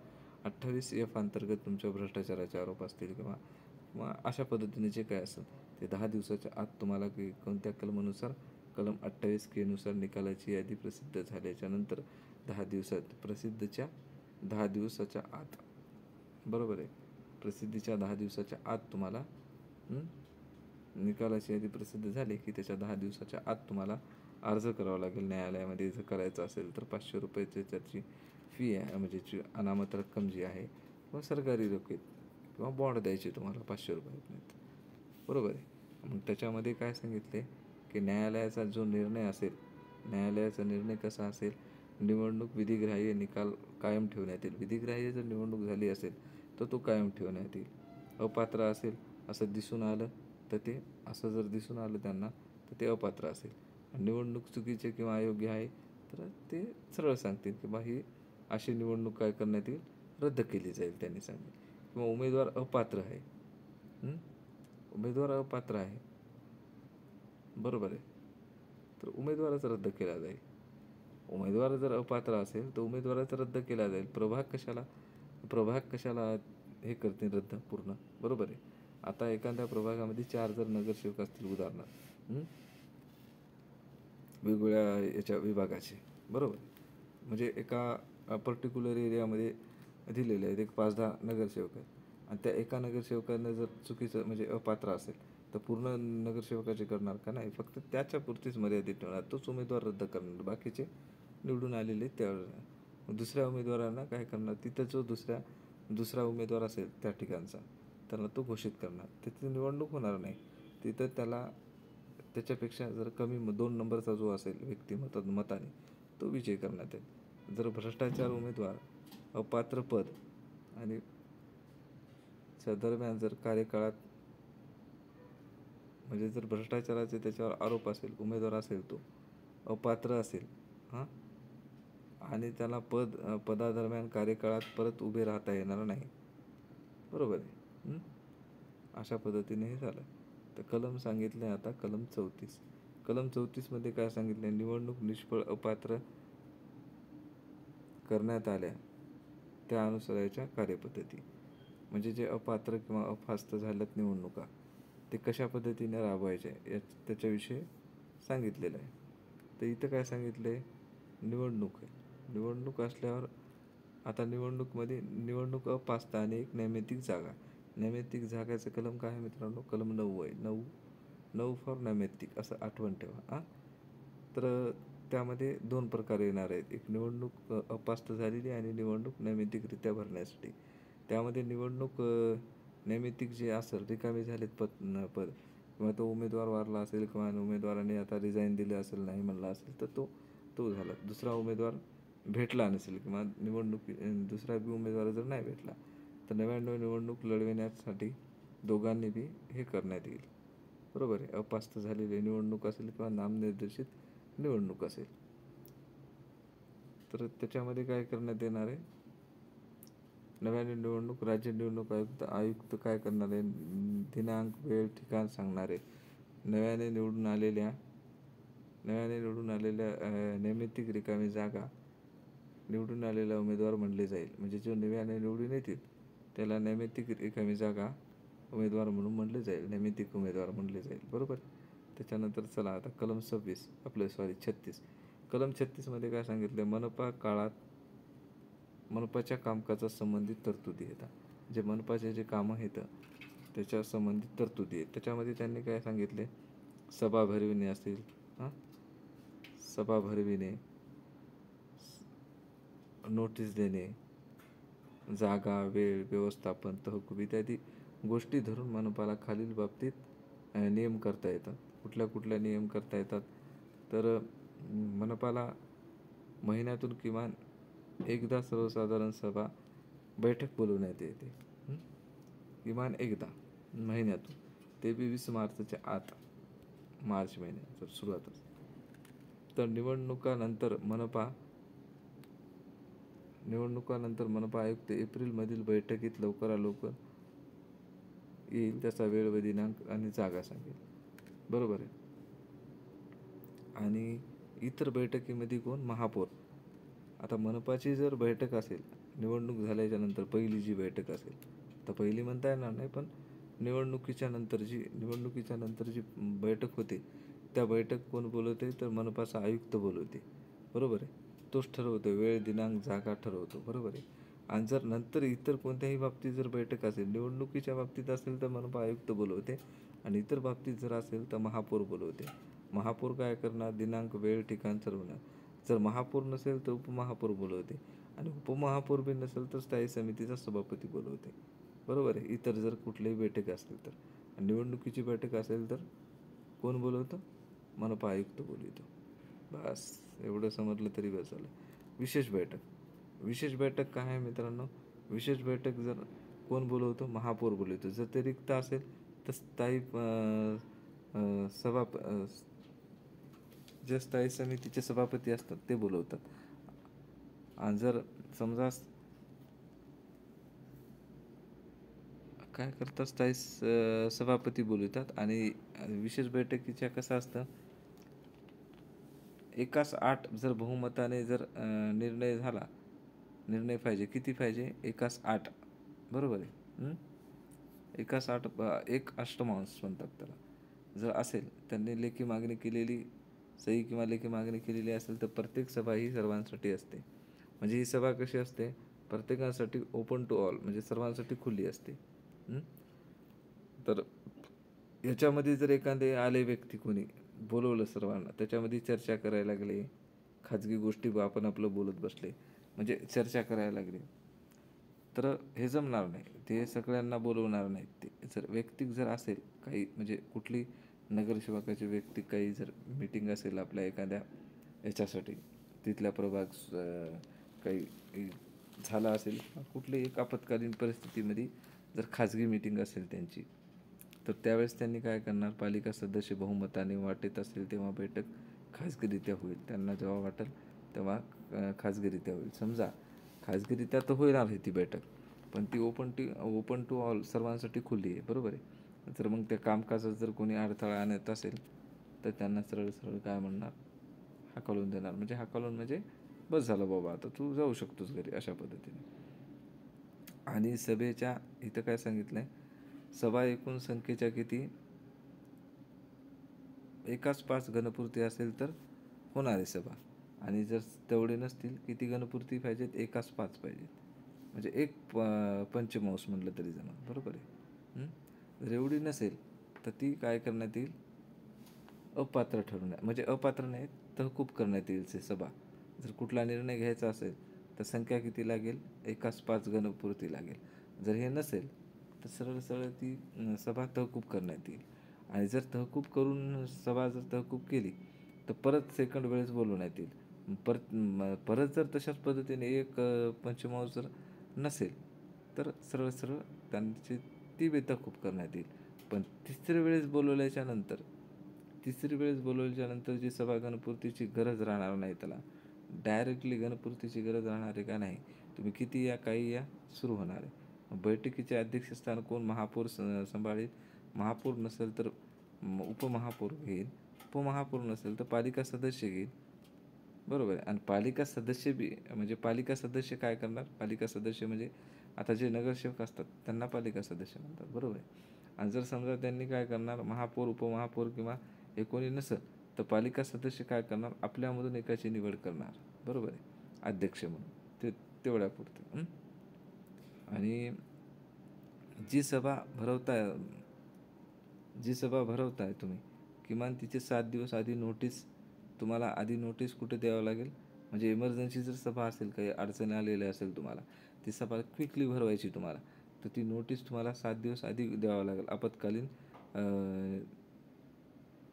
28F अंतर्गत तुमच्या भ्रष्टाचाराचे आरोप असतील किंवा अशा पद्धतीने जे काय असेल ते 10 दिवसाच्या आत तुम्हाला कोणत्या कलमानुसार, कलम 28K नुसार निकालाची यादी प्रसिद्ध झाल्याच्या नंतर 10 दिवसात, प्रसिद्धीच्या 10 दिवसाच्या आत, बरोबर आहे, प्रसिद्धीच्या 10 दिवसाच्या आत तुम्हाला निकालाची यादी प्रसिद्ध झाली की त्याच्या 10 दिवसाच्या आत तुम्हाला अर्ज करावा लागेल न्यायालयामध्ये. जर करायचं असेल तर 500 रुपयाची त्याची फी आहे, म्हणजे अनामत रक्कम जी आहे, किंवा सरकारी रोखे किंवा बॉन्ड द्यायचे तुम्हाला 500 रुपयापर्यंत. बरोबर आहे. मग त्याच्यामध्ये काय सांगितले की न्यायालयाचा जो निर्णय असेल, न्यायालयाचा निर्णय कसा असेल, निवडणूक विधिग्राह्य निकाल कायम ठेवण्यात येईल. विधिग्राह्य जर निवडणूक झाली असेल तर तो कायम ठेवण्यात येईल. अपात्र असेल असं दिसून आलं तर ते असं जर दिसून आलं त्यांना तर ते अपात्र असेल. निवडणूक चुकीचे किंवा अयोग्य आहे तर ते सरळ सांगतील की बा ही अशी निवडणूक काय करण्यात येईल, रद्द केली जाईल त्यांनी सांगितलं. किंवा उमेदवार अपात्र आहे, उमेदवार अपात्र आहे, बरोबर आहे, तर उमेदवारच रद्द केला जाईल. उमेदवार जर अपात्र असेल तर उमेदवाराच रद्द केला जाईल. प्रभाग कशाला हे करतील रद्द पूर्ण, बरोबर आहे. आता एखाद्या प्रभागामध्ये 4 जर नगरसेवक असतील उदाहरणार्थ, वेगवेगळ्या याच्या विभागाचे, बरोबर, म्हणजे एका पर्टिक्युलर एरियामध्ये दिलेले आहेत एक 5-10 नगरसेवक आहेत आणि त्या एका नगरसेवकानं जर चुकीचं म्हणजे अपात्र असेल तर पूर्ण नगरसेवकाचे करणार का? नाही, फक्त त्याच्या पुरतीच मर्यादित ठेवणार, तोच उमेदवार रद्द करणार, बाकीचे निवडून आलेले त्यावर. दुसऱ्या उमेदवारांना काय करणार, तिथं जो दुसरा उमेदवार असेल त्या ठिकाणचा त्याला तो घोषित करणार, तिथे निवडणूक होणार नाही. तिथं त्याला त्याच्यापेक्षा जर कमी 2 नंबरचा जो असेल मताने तो विजय करण्यात येईल. जर भ्रष्टाचार उमेदवार अपात्र पद आणि दरम्यान जर कार्यकाळात म्हणजे जर भ्रष्टाचाराचे त्याच्यावर आरोप असेल, उमेदवार असेल तो अपात्र असेल आणि त्याला पदादरम्यान कार्यकाळात परत उभे राहता येणार नाही, बरोबर आहे. अशा पद्धतीने हे झालं. तर कलम सांगितले आता कलम 34. कलम 34 मध्ये काय सांगितले, निवडणूक निष्फळ अपात्र करण्यात आल्या त्या अनुसाराच्या कार्यपद्धती, म्हणजे जे अपात्र किंवा अपात्र झाल्यात निवडणुका ते कशा पद्धतीने राबवायचे त्याच्याविषयी सांगितलेलं आहे. तर इथं काय सांगितलं आहे, निवडणूक असल्यावर आता निवडणूक अपात्र आणि एक नैमित्तिक जागा. नैमित्तिक जागाचं कलम काय आहे मित्रांनो, कलम 9 आहे. 9 फॉर नैमित्तिक असं आठवण ठेवा. तर त्यामध्ये 2 प्रकार येणार आहेत, एक निवडणूक अपात्र झालेली आणि निवडणूक नैमित्तिकरित्या भरण्यासाठी. त्यामध्ये निवडणूक नैमित्तिक जे असेल रिकामी झालेत पद किंवा तो उमेदवार वारला असेल किंवा उमेदवाराने आता रिझाईन दिले असेल, नाही म्हणला असेल तर तो झाला. दुसरा उमेदवार भेटला नसेल किंवा दुसरा बी उमेदवार जर नाही भेटला तर नव्याण्णव निवडणूक लढविण्यासाठी दोघांनी बी हे करण्यात येईल, बरोबर आहे. अपात्र झालेली निवडणूक असेल किंवा नामनिर्देशित निवडणूक असेल तर त्याच्यामध्ये काय करण्यात येणार आहे, नव्याने निवडणूक राज्य निवडणूक आयुक्त काय करणार आहे, दिनांक वेळ ठिकाण सांगणार आहे. नव्याने निवडून आलेल्या नैमित्तिक रिकामी जागा निवडून आलेला उमेदवार म्हणले जाईल, म्हणजे जो नव्याने निवडून येतील त्याला नैमित्तिक रिकामी जागा उमेदवार म्हणून म्हणले जाईल, नैमित्तिक उमेदवार म्हणले जाईल, बरोबर. त्याच्यानंतर चला आता कलम 36. कलम 36 मध्ये काय सांगितलं, मनपाच्या कामकाजा संबंधित तरतुदी येतात. जे मनपाचे जे कामं आहेत त्याच्या संबंधित तरतुदी आहेत. त्याच्यामध्ये त्यांनी काय सांगितले, सभा भरविणे असेल, सभा भरविणे, नोटीस देणे, जागा वेळ व्यवस्थापन तहकूब इत्यादी गोष्टी धरून मनपाला खालील बाबतीत नियम करता येतात. कुठल्या नियम करता येतात तर मनपाला महिन्यातून किमान एकदा सर्वसाधारण सभा बैठक बोलवण्यात येते, किमान एकदा महिन्यातून, ते 20 मार्चच्या आत, मार्च महिन्यात सुरुवातच. तर निवडणुकानंतर मनपा आयुक्त एप्रिलमधील बैठकीत लवकर येईल त्याचा वेळ व दिनांक आणि जागा सांगेल, बरोबर आहे. आणि इतर बैठकीमध्ये कोण, महापौर. आता मनपाची जर बैठक असेल निवडणूक झाल्याच्या नंतर पहिली जी बैठक असेल, तर पहिली म्हणता येणार नाही, पण निवडणुकीच्या नंतर जी बैठक होते त्या बैठक कोण बोलवते तर मनपाचा आयुक्त बोलवते, बरोबर आहे. तोच ठरवतो वेळ दिनांक जागा ठरवतो, बरोबर आहे. आणि जर नंतर इतर कोणत्याही बाबतीत जर बैठक असेल, निवडणुकीच्या बाबतीत असेल तर मनपा आयुक्त बोलवते आणि इतर बाबतीत जर असेल तर महापौर बोलवते. महापौर काय करणार, दिनांक वेळ ठिकाण ठरवणार. जर महापौर नसेल तर उपमहापौर बोलवते आणि उपमहापौर बी नसेल तर स्थायी समितीचा सभापती बोलवते, बरोबर आहे. इतर जर कुठलीही बैठक असेल तर, निवडणुकीची बैठक असेल तर कोण बोलवतं, मनपा आयुक्त बोलवतो. बस एवढं समजलं तरी बस झालं. विशेष बैठक. विशेष बैठक काय आहे मित्रांनो? विशेष बैठक जर कोण बोलवतो? महापौर बोलवतो. जर ते रिक्त असेल तर सभा जे स्थायी समितीचे सभापती असतात ते बोलवतात. आणि जर समजा काय करतात, सभापती बोलवतात. आणि विशेष बैठकीच्या कसं असतं, एकास 8 जर बहुमताने जर निर्णय झाला, निर्णय पाहिजे, किती पाहिजे? एकास 8, बरोबर आहे. एकास 8 एक अष्टमांश म्हणतात त्याला. जर असेल, त्यांनी लेखी मागणी केलेली, सही किंवा लेखी मागणी केलेली असेल तर प्रत्येक सभा ही सर्वांसाठी असते. म्हणजे ही सभा कशी असते? प्रत्येकासाठी ओपन टू ऑल, म्हणजे सर्वांसाठी खुली असते. तर याच्यामध्ये जर एखादे आले व्यक्ती कोणी बोलवलं सर्वांना, त्याच्यामध्ये चर्चा करायला लागले, खाजगी गोष्टी आपण आपलं बोलत बसले, म्हणजे चर्चा करायला लागली, तर हे जमणार नाही. ते सगळ्यांना बोलवणार नाहीत. ते जर वैयक्तिक जर असेल काही, म्हणजे कुठली नगरसेवकाची वैयक्तिक काही जर मीटिंग असेल आपल्या एखाद्या याच्यासाठी, तिथल्या काही झालं असेल, कुठली एक आपत्कालीन परिस्थितीमध्ये जर खाजगी मीटिंग असेल त्यांची, तर त्यावेळेस त्यांनी काय करणार? पालिका सदस्य बहुमताने वाटत असेल तेव्हा बैठक खाजगीरित्या होईल. त्यांना जेव्हा वाटेल तेव्हा खाजगीरित्या होईल. समजा खाजगीरित्या तर होणार आहे ती बैठक, पण ती ओपन टू ऑल, सर्वांसाठी खुली आहे, बरोबर आहे. तर मग त्या कामकाजात जर कोणी अडथळा आणत असेल तर त्यांना सरळ सरळ काय म्हणणार? हाकलून देणार. म्हणजे हाकलून म्हणजे बस झालं बाबा, आता तू जाऊ शकतोस घरी, अशा पद्धतीने. आणि सभेच्या इथं काय सांगितलंय? सभा एकूण संख्येच्या किती? एकाच 5 घनपूर्ती असेल तर होणार आहे सभा. आणि जर तेवढे नसतील, किती घनपूर्ती पाहिजेत? एकास 5 पाहिजेत. म्हणजे एक पंचमांश म्हणलं तरी जमणार, बरोबर आहे. जर एवढी नसेल तर ती काय करण्यात येईल? अपात्र ठरवण्यात, म्हणजे अपात्र नाही, तहकूब करण्यात येईल ते सभा. जर कुठला निर्णय घ्यायचा असेल तर संख्या किती लागेल? एकास 5 घनपूर्ती लागेल. जर हे नसेल तर सरळ सरळ ती सभा तहकूब करण्यात येईल. आणि जर तहकूब करून सभा जर तहकूब केली तर परत सेकंड वेळेस बोलवण्यात येईल. परत जर तशाच पद्धतीने एक पंचमांश जर नसेल तर सरळ सरळ त्यांची ती बी तहकूब करण्यात येईल. पण तिसरी वेळेस बोलवल्याच्या नंतर जी सभा घनपूर्तीची गरज राहणार नाही, त्याला डायरेक्टली घनपूर्तीची गरज राहणार आहे का नाही, तुम्ही किती या काही या, सुरू होणार आहे. बैठकीचे अध्यक्षस्थान कोण? महापौर सांभाळेल. महापौर नसेल तर उपमहापौर घेईल. उपमहापौर नसेल तर पालिका सदस्य घेईल, बरोबर आहे. आणि पालिका सदस्य बी, म्हणजे पालिका सदस्य काय करणार? पालिका सदस्य म्हणजे आता जे नगरसेवक असतात त्यांना पालिका सदस्य म्हणतात, बरोबर आहे. आणि जर समजा त्यांनी काय करणार? महापौर, उपमहापौर किंवा हे कोणी नसेल तर पालिका सदस्य काय करणार? आपल्यामधून एकाची निवड करणार, बरोबर आहे, अध्यक्ष म्हणून. ते तेवढ्यापुरते. आणि जी सभा भरवताय तुम्ही, किमान तिचे 7 दिवस आधी नोटीस, तुम्हाला आधी नोटीस कुठे द्यावं लागेल? म्हणजे इमर्जन्सी जर सभा असेल, काही अडचणी आलेल्या असेल तुम्हाला, ती सभा क्विकली भरवायची तुम्हाला, तर ती नोटीस तुम्हाला 7 दिवस आधी द्यावं लागेल. आपत्कालीन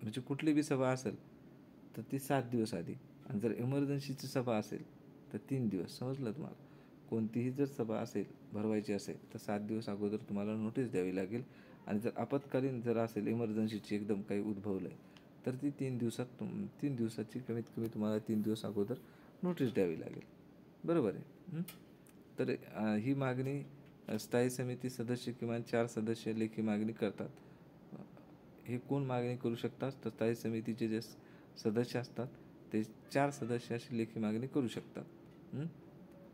म्हणजे कुठली बी सभा असेल तर ती 7 दिवस आधी. आणि जर इमर्जन्सीची सभा असेल तर 3 दिवस. समजलं तुम्हाला? कोणतीही जर सभा असेल, भरवायची असेल, तर 7 दिवस अगोदर तुम्हाला नोटीस द्यावी लागेल. आणि जर आपत्कालीन जर असेल, इमर्जन्सीची एकदम काही उद्भवलं आहे, तर ती 3 दिवसाची कमीत कमी तुम्हाला 3 दिवस अगोदर नोटीस द्यावी लागेल, बरोबर आहे. तर ही मागणी स्थायी समिती सदस्य किमान 4 सदस्य लेखी मागणी करतात. हे कोण मागणी करू शकतात? तर स्थायी समितीचे जे सदस्य असतात ते 4 सदस्य अशी लेखी मागणी करू शकतात.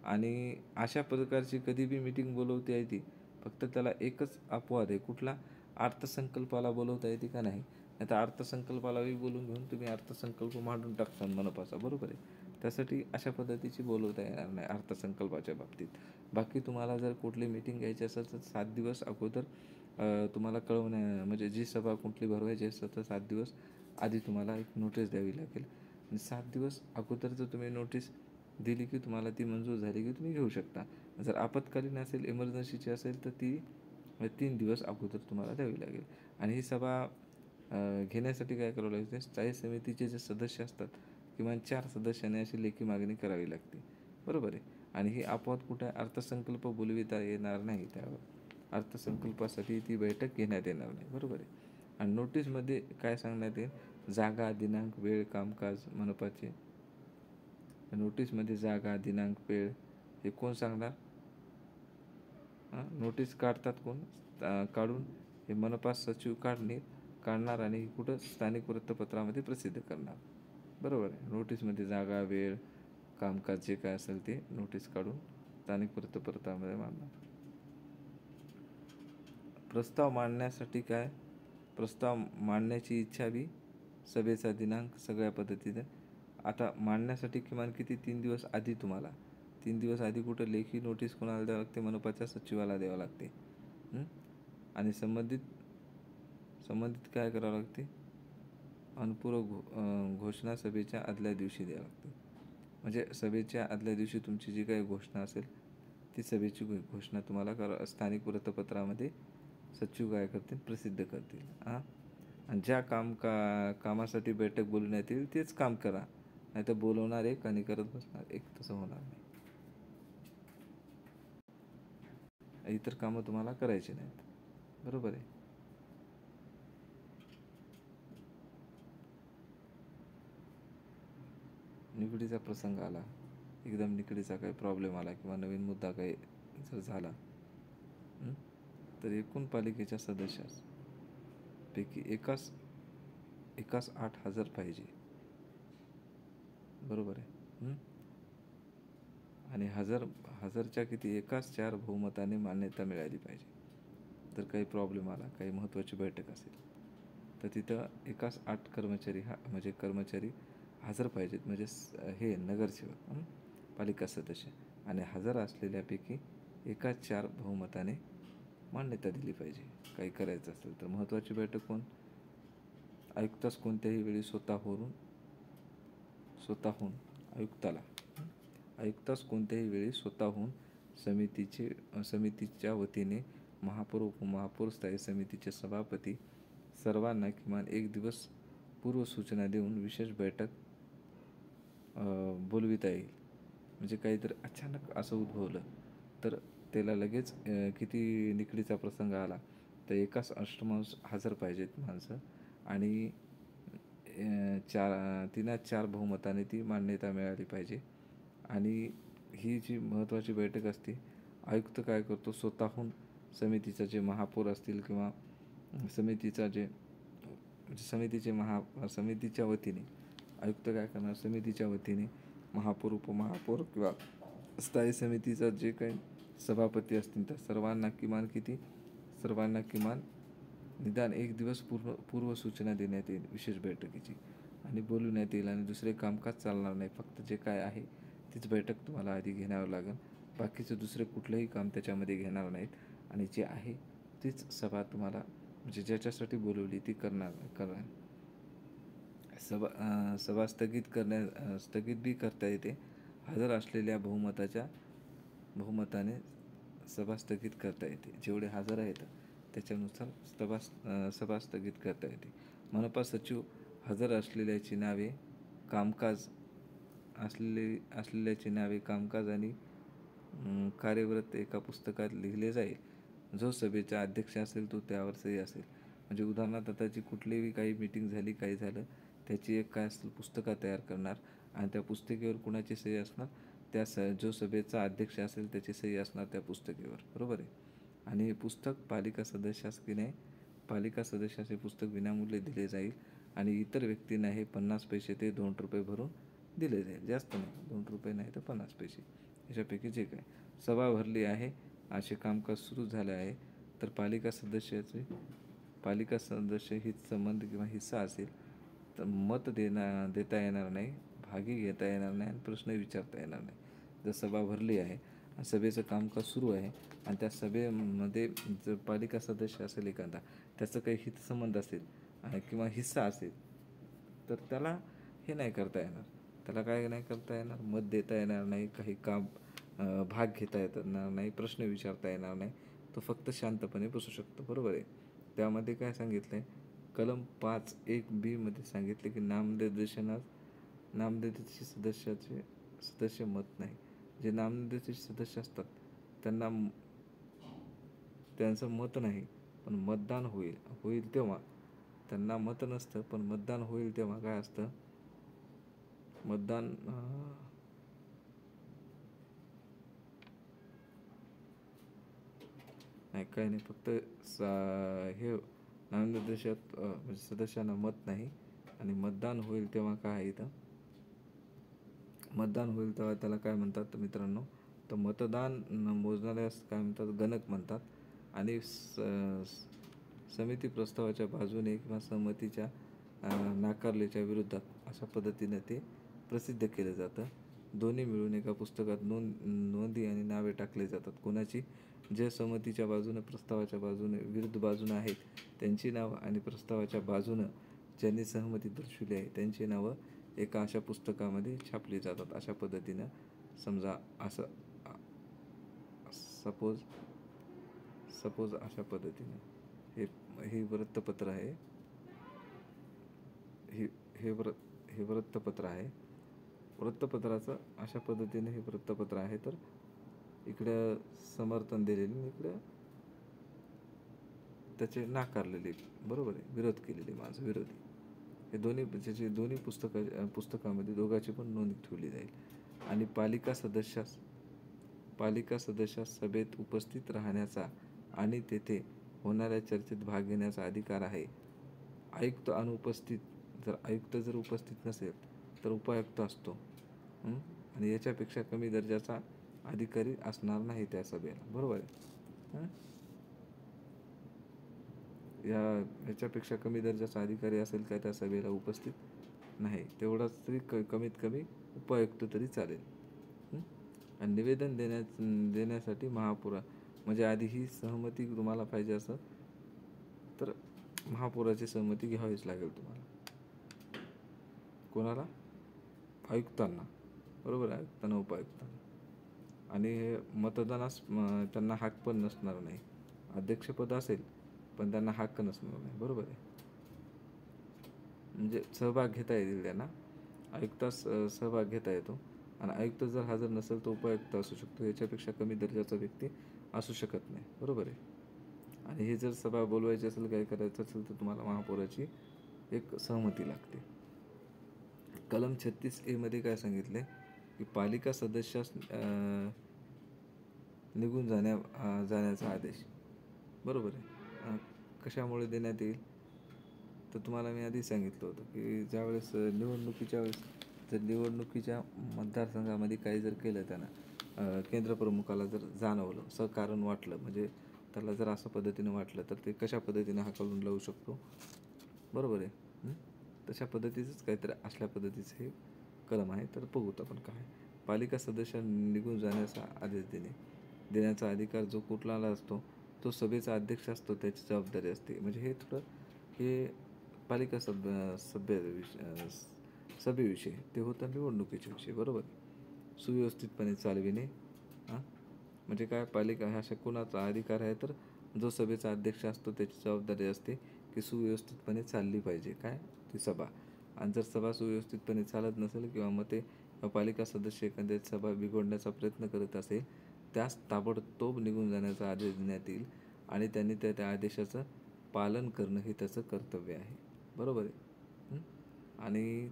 आणि अशा प्रकारची कधी बी मीटिंग बोलवता येते, फक्त त्याला एकच अपवाद आहे. कुठला? अर्थसंकल्पाला बोलवता येते का नाही? नाही तर अर्थसंकल्पालाही बोलून घेऊन तुम्ही अर्थसंकल्प मांडून टाकता मनपाचा, बरोबर आहे. त्यासाठी अशा पद्धतीची बोलवता येणार नाही अर्थसंकल्पाच्या बाबतीत. बाकी तुम्हाला जर कुठली मीटिंग घ्यायची असेल तर 7 दिवस अगोदर तुम्हाला म्हणजे जी सभा कुठली भरवायची असेल तर 7 दिवस आधी तुम्हाला एक नोटीस द्यावी लागेल. आणि 7 दिवस अगोदर जर तुम्ही नोटीस दिली की तुम्हाला ती मंजूर झाली की तुम्ही घेऊ शकता. जर आपत्कालीन असेल, इमर्जन्सीची असेल तर ती 3 दिवस अगोदर तुम्हाला द्यावी लागेल. आणि ही सभा घेण्यासाठी काय करावं लागते? स्थायी समितीचे जे सदस्य असतात, किमान 4 सदस्यांनी अशी लेखी मागणी करावी लागते. बरोबर आहे. आणि ही आपोआप कुठे अर्थसंकल्प बोलविता येणार नाही त्यावर. अर्थसंकल्पासाठी ती बैठक घेण्यात येणार नाही. बरोबर आहे. आणि नोटीसमध्ये काय सांगण्यात येईल? जागा, दिनांक, वेळ, कामकाज मनपाचे. नोटीसमध्ये जागा, दिनांक, वेळ हे कोण सांगणार? नोटीस काढतात कोण? काढून हे मनपा सचिव काढणार आणि कुठं स्थानिक वृत्तपत्रामध्ये प्रसिद्ध करणार. बरोबर आहे. नोटीसमध्ये जागा, वेळ, कामकाज जे काय असेल ते नोटीस काढून स्थानिक वृत्तपत्रामध्ये मांडणार. प्रस्ताव मांडण्यासाठी काय? प्रस्ताव मांडण्याची इच्छा बी, सभेचा दिनांक, सगळ्या पद्धतीने. आता मांडण्यासाठी किमान किती? 3 दिवस आधी तुम्हाला 3 दिवस आधी कुठं लेखी नोटीस कोणाला द्यावं लागते? मनपाच्या सचिवाला द्यावं लागते. आणि संबंधित काय करावं लागते? अनुपूर्व घोषणा सभेच्या आदल्या दिवशी द्यावं लागते. म्हणजे सभेच्या आदल्या दिवशी तुमची जी काही घोषणा असेल ती सभेची घोषणा तुम्हाला स्थानिक वृत्तपत्रामध्ये सचिव काय करतील? प्रसिद्ध करतील. आणि ज्या कामासाठी बैठक बोलवण्यात येईल तेच काम करा, नाही तर बोलवणार एक आणि करत बसणार एक, तसं होणार नाही. इतर कामं तुम्हाला करायची नाहीत. बरोबर आहे. निकडीचा प्रसंग आला, एकदम निकडीचा काही प्रॉब्लेम आला किंवा नवीन मुद्दा काही जर झाला, तर एकूण पालिकेच्या सदस्यापैकी एकास 8,000 पाहिजे. बरोबर आहे. आणि हजारच्या किती? एकास 4 बहुमताने मान्यता मिळाली पाहिजे. जर काही प्रॉब्लेम आला, काही महत्त्वाची बैठक असेल तर तिथं एकास 8 कर्मचारी म्हणजे कर्मचारी हजर पाहिजेत. म्हणजे हे नगरसेवक, पालिका सदस्य. आणि हजर असलेल्यापैकी एकाच 4 बहुमताने मान्यता दिली पाहिजे काही करायचं असेल तर. महत्त्वाची बैठक कोण? आयुक्तास कोणत्याही वेळी स्वतःहून आयुक्तास कोणत्याही वेळी स्वतःहून समितीच्या वतीने महापौर, उपमहापौर, स्थायी समितीचे सभापती सर्वांना किमान 1 दिवस पूर्व सूचना देऊन विशेष बैठक बोलविता येईल. म्हणजे काहीतरी अचानक असं उद्भवलं तर त्याला लगेच किती निकडीचा प्रसंग आला तर एकाच अष्टमांश हजर पाहिजेत माणसं. आणि 4 बहुमताने ती मान्यता मिळाली पाहिजे. आणि ही जी महत्त्वाची बैठक असते, आयुक्त काय करतो? स्वतःहून समितीचा जे महापौर असतील किंवा समितीचा जे समितीच्या वतीने आयुक्त काय करणार? समितीच्या वतीने महापौर, उपमहापौर किंवा स्थायी समितीचा जे काही सभापती असतील त्या सर्वांना किमान निदान 1 दिवस पूर्व सूचना देण्यात येईल विशेष बैठकीची आणि बोलवण्यात येईल. आणि दुसरे कामकाज चालणार नाही. फक्त जे काय आहे तीच बैठक तुम्हाला आधी घ्यावं लागेल. बाकीचं दुसरे कुठलंही काम त्याच्यामध्ये घेणार नाहीत. आणि जे आहे तीच सभा तुम्हाला म्हणजे ज्याच्यासाठी बोलवली ती करणार. सभा स्थगित बी करता येते. हजर असलेल्या बहुमताने सभा स्थगित करता येते. जेवढे हजर आहेत त्याच्यानुसार सभा स्थगित करता येते. मनपा सचिव हजर असलेल्याची नावे, कामकाज आणि कार्यव्रत एका पुस्तकात लिहिले जाईल. जो सभेचा अध्यक्ष असेल तो त्यावर सही असेल. म्हणजे उदाहरणार्थ त्याची कुठलीही काही मीटिंग झाली, काही झालं, त्याची एक काय असेल पुस्तकं तयार करणार आणि त्या पुस्तिकेवर कुणाची सही असणार? जो सभेचा अध्यक्ष असेल त्याची सही असणार त्या पुस्तकेवर. बरोबर आहे. आणि हे पुस्तक पालिका सदस्यास की नाही, पालिका सदस्यास हे पुस्तक विनामूल्य दिले जाईल. आणि इतर व्यक्तींना हे 50 पैसे ते 2 रुपये भरून दिले जाईल. जास्त नाही, 2 रुपये नाही तर 50 पैसे. याच्यापैकी जे काय सभा भरली आहे, असे कामकाज सुरू झाले आहे तर पालिका सदस्य हित संबंध किंवा हिस्सा असेल तर मत देता येणार नाही, भागी घेता येणार नाही आणि प्रश्न विचारता येणार नाही. जर सभा भरली आहे, सभेचं कामकाज सुरू आहे आणि त्या सभेमध्ये जर पालिका सदस्य असेल एखादा, त्याचं काही हितसंबंध असेल किंवा हिस्सा असेल तर त्याला हे नाही करता येणार. त्याला काय नाही करता येणार? मत देता येणार नाही, काही काम भाग घेता येणार नाही, प्रश्न विचारता येणार नाही. तो फक्त शांतपणे बसू शकतो. बरोबर आहे. त्यामध्ये काय सांगितलं आहे? कलम 5(1)(b) मध्ये सांगितले की नामनिर्देशित सदस्य मत नाही. जे नामनिर्देशित सदस्य असतात त्यांना त्यांचं मत नाही, पण मतदान होईल तेव्हा त्यांना मत नसतं, पण मतदान होईल तेव्हा काय असतं, मतदान नाही काही नाही, फक्त हे नामनिर्देशित म्हणजे सदस्यांना मत नाही आणि मतदान होईल तेव्हा काय आहे इथं, मतदान होईल तेव्हा त्याला काय म्हणतात तर मित्रांनो, तर मतदान मोजणाऱ्यास काय म्हणतात, गणक म्हणतात. आणि समिती प्रस्तावाच्या बाजूने किंवा सहमतीच्या नाकारलेच्या विरोधात अशा पद्धतीने ते प्रसिद्ध केलं जातं. दोन्ही मिळून एका पुस्तकात नोंदी आणि नावे टाकले जातात. कोणाची, जे सहमतीच्या बाजूने प्रस्तावाच्या बाजूने विरुद्ध बाजूने आहेत त्यांची नावं आणि प्रस्तावाच्या बाजूनं ज्यांनी सहमती दर्शवली आहे त्यांची नावं एका अशा पुस्तकामध्ये छापली जातात. अशा पद्धतीनं समजा असं सपोज अशा पद्धतीनं हे वृत्तपत्र आहे, हे वृत्तपत्र आहे. वृत्तपत्राचं अशा पद्धतीने हे वृत्तपत्र आहे. तर इकडं समर्थन दिलेले, इकडं त्याचे नाकारलेले, बरोबर आहे, विरोध केलेले, माझं विरोधी, हे दोन्ही पुस्तकामध्ये दोघांची पण नोंद ठेवली जाईल. आणि पालिका सदस्यास सभेत उपस्थित राहण्याचा आणि तेथे होणाऱ्या चर्चेत भाग घेण्याचा अधिकार आहे. आयुक्त अनुपस्थित, जर आयुक्त उपस्थित नसेल तर उपायुक्त असतो. आणि याच्यापेक्षा कमी दर्जाचा अधिकारी असणार नाही त्या सभेला, बरोबर आहे. याच्यापेक्षा कमी दर्जाचा अधिकारी असेल काय त्या सभेला उपस्थित नाही, तेवढाच तरी कमीत कमी उपायुक्त तरी चालेल. आणि निवेदन देण्यासाठी म्हणजे आधी ही सहमती तुम्हाला पाहिजे असं तर महापौराची सहमती घ्यावीच लागेल तुम्हाला. कोणाला, आयुक्तांना, बरोबर आहे, आयुक्तांना, उपायुक्तांना. आणि हे मतदानास त्यांना हक्क पण नसणार नाही. अध्यक्षपद असेल पण त्यांना हक्क नसणार नाही, बरोबर आहे. म्हणजे सहभाग घेता येईल त्यांना, आयुक्तास सहभाग घेता येतो. आणि आयुक्त जर हजर नसेल तर उपायुक्त असू शकतो, याच्यापेक्षा कमी दर्जाचा व्यक्ती असू शकत नाही, बरोबर आहे. आणि हे जर सभा बोलवायची असेल, काय करायचं असेल तर तुम्हाला महापौराची एक सहमती लागते. कलम 36A मध्ये काय सांगितले की पालिका सदस्यास निघून जाण्याचा आदेश, बरोबर आहे, कशामुळे देण्यात येईल तर तुम्हाला मी आधी सांगितलं होतं की ज्यावेळेस जर निवडणुकीच्या मतदारसंघामध्ये काही जर केलं त्यानं, केंद्रप्रमुखाला जर जाणवलं, सकारण वाटलं, म्हणजे त्याला जर असं पद्धतीने वाटलं तर ते कशा पद्धतीने हाकलून लावू शकतो, बरोबर आहे. तशा पद्धतीचंच काहीतरी असल्या पद्धतीचं हे कलम आहे. तर बघूत आपण काय, पालिका सदस्य निघून जाण्याचा आदेश देण्याचा अधिकार जो कुठलाला असतो तो सभेचा अध्यक्ष असतो, त्याची जबाबदारी असते. म्हणजे हे थोडं हे पालिका सभेविषयी ते होतं निवडणुकीचे विषय, बरोबर. सुव्यवस्थितपणे चालविणे, म्हणजे काय, पालिका हा अशा कोणाचा अधिकार आहे तर जो सभेचा अध्यक्ष असतो त्याची जबाबदारी असते की सुव्यवस्थितपणे चालली पाहिजे काय ती सभा. आणि जर सभा सुव्यवस्थितपणे चालत नसेल किंवा मग ते पालिका सदस्य एखाद्या सभा बिघडण्याचा प्रयत्न करत असेल, त्यास ताबडतोब निघून जाण्याचा आदेश देण्यात येईल. आणि त्यांनी त्या आदेशाचं पालन करणं हे त्याचं कर्तव्य आहे, बरोबर आहे. आणि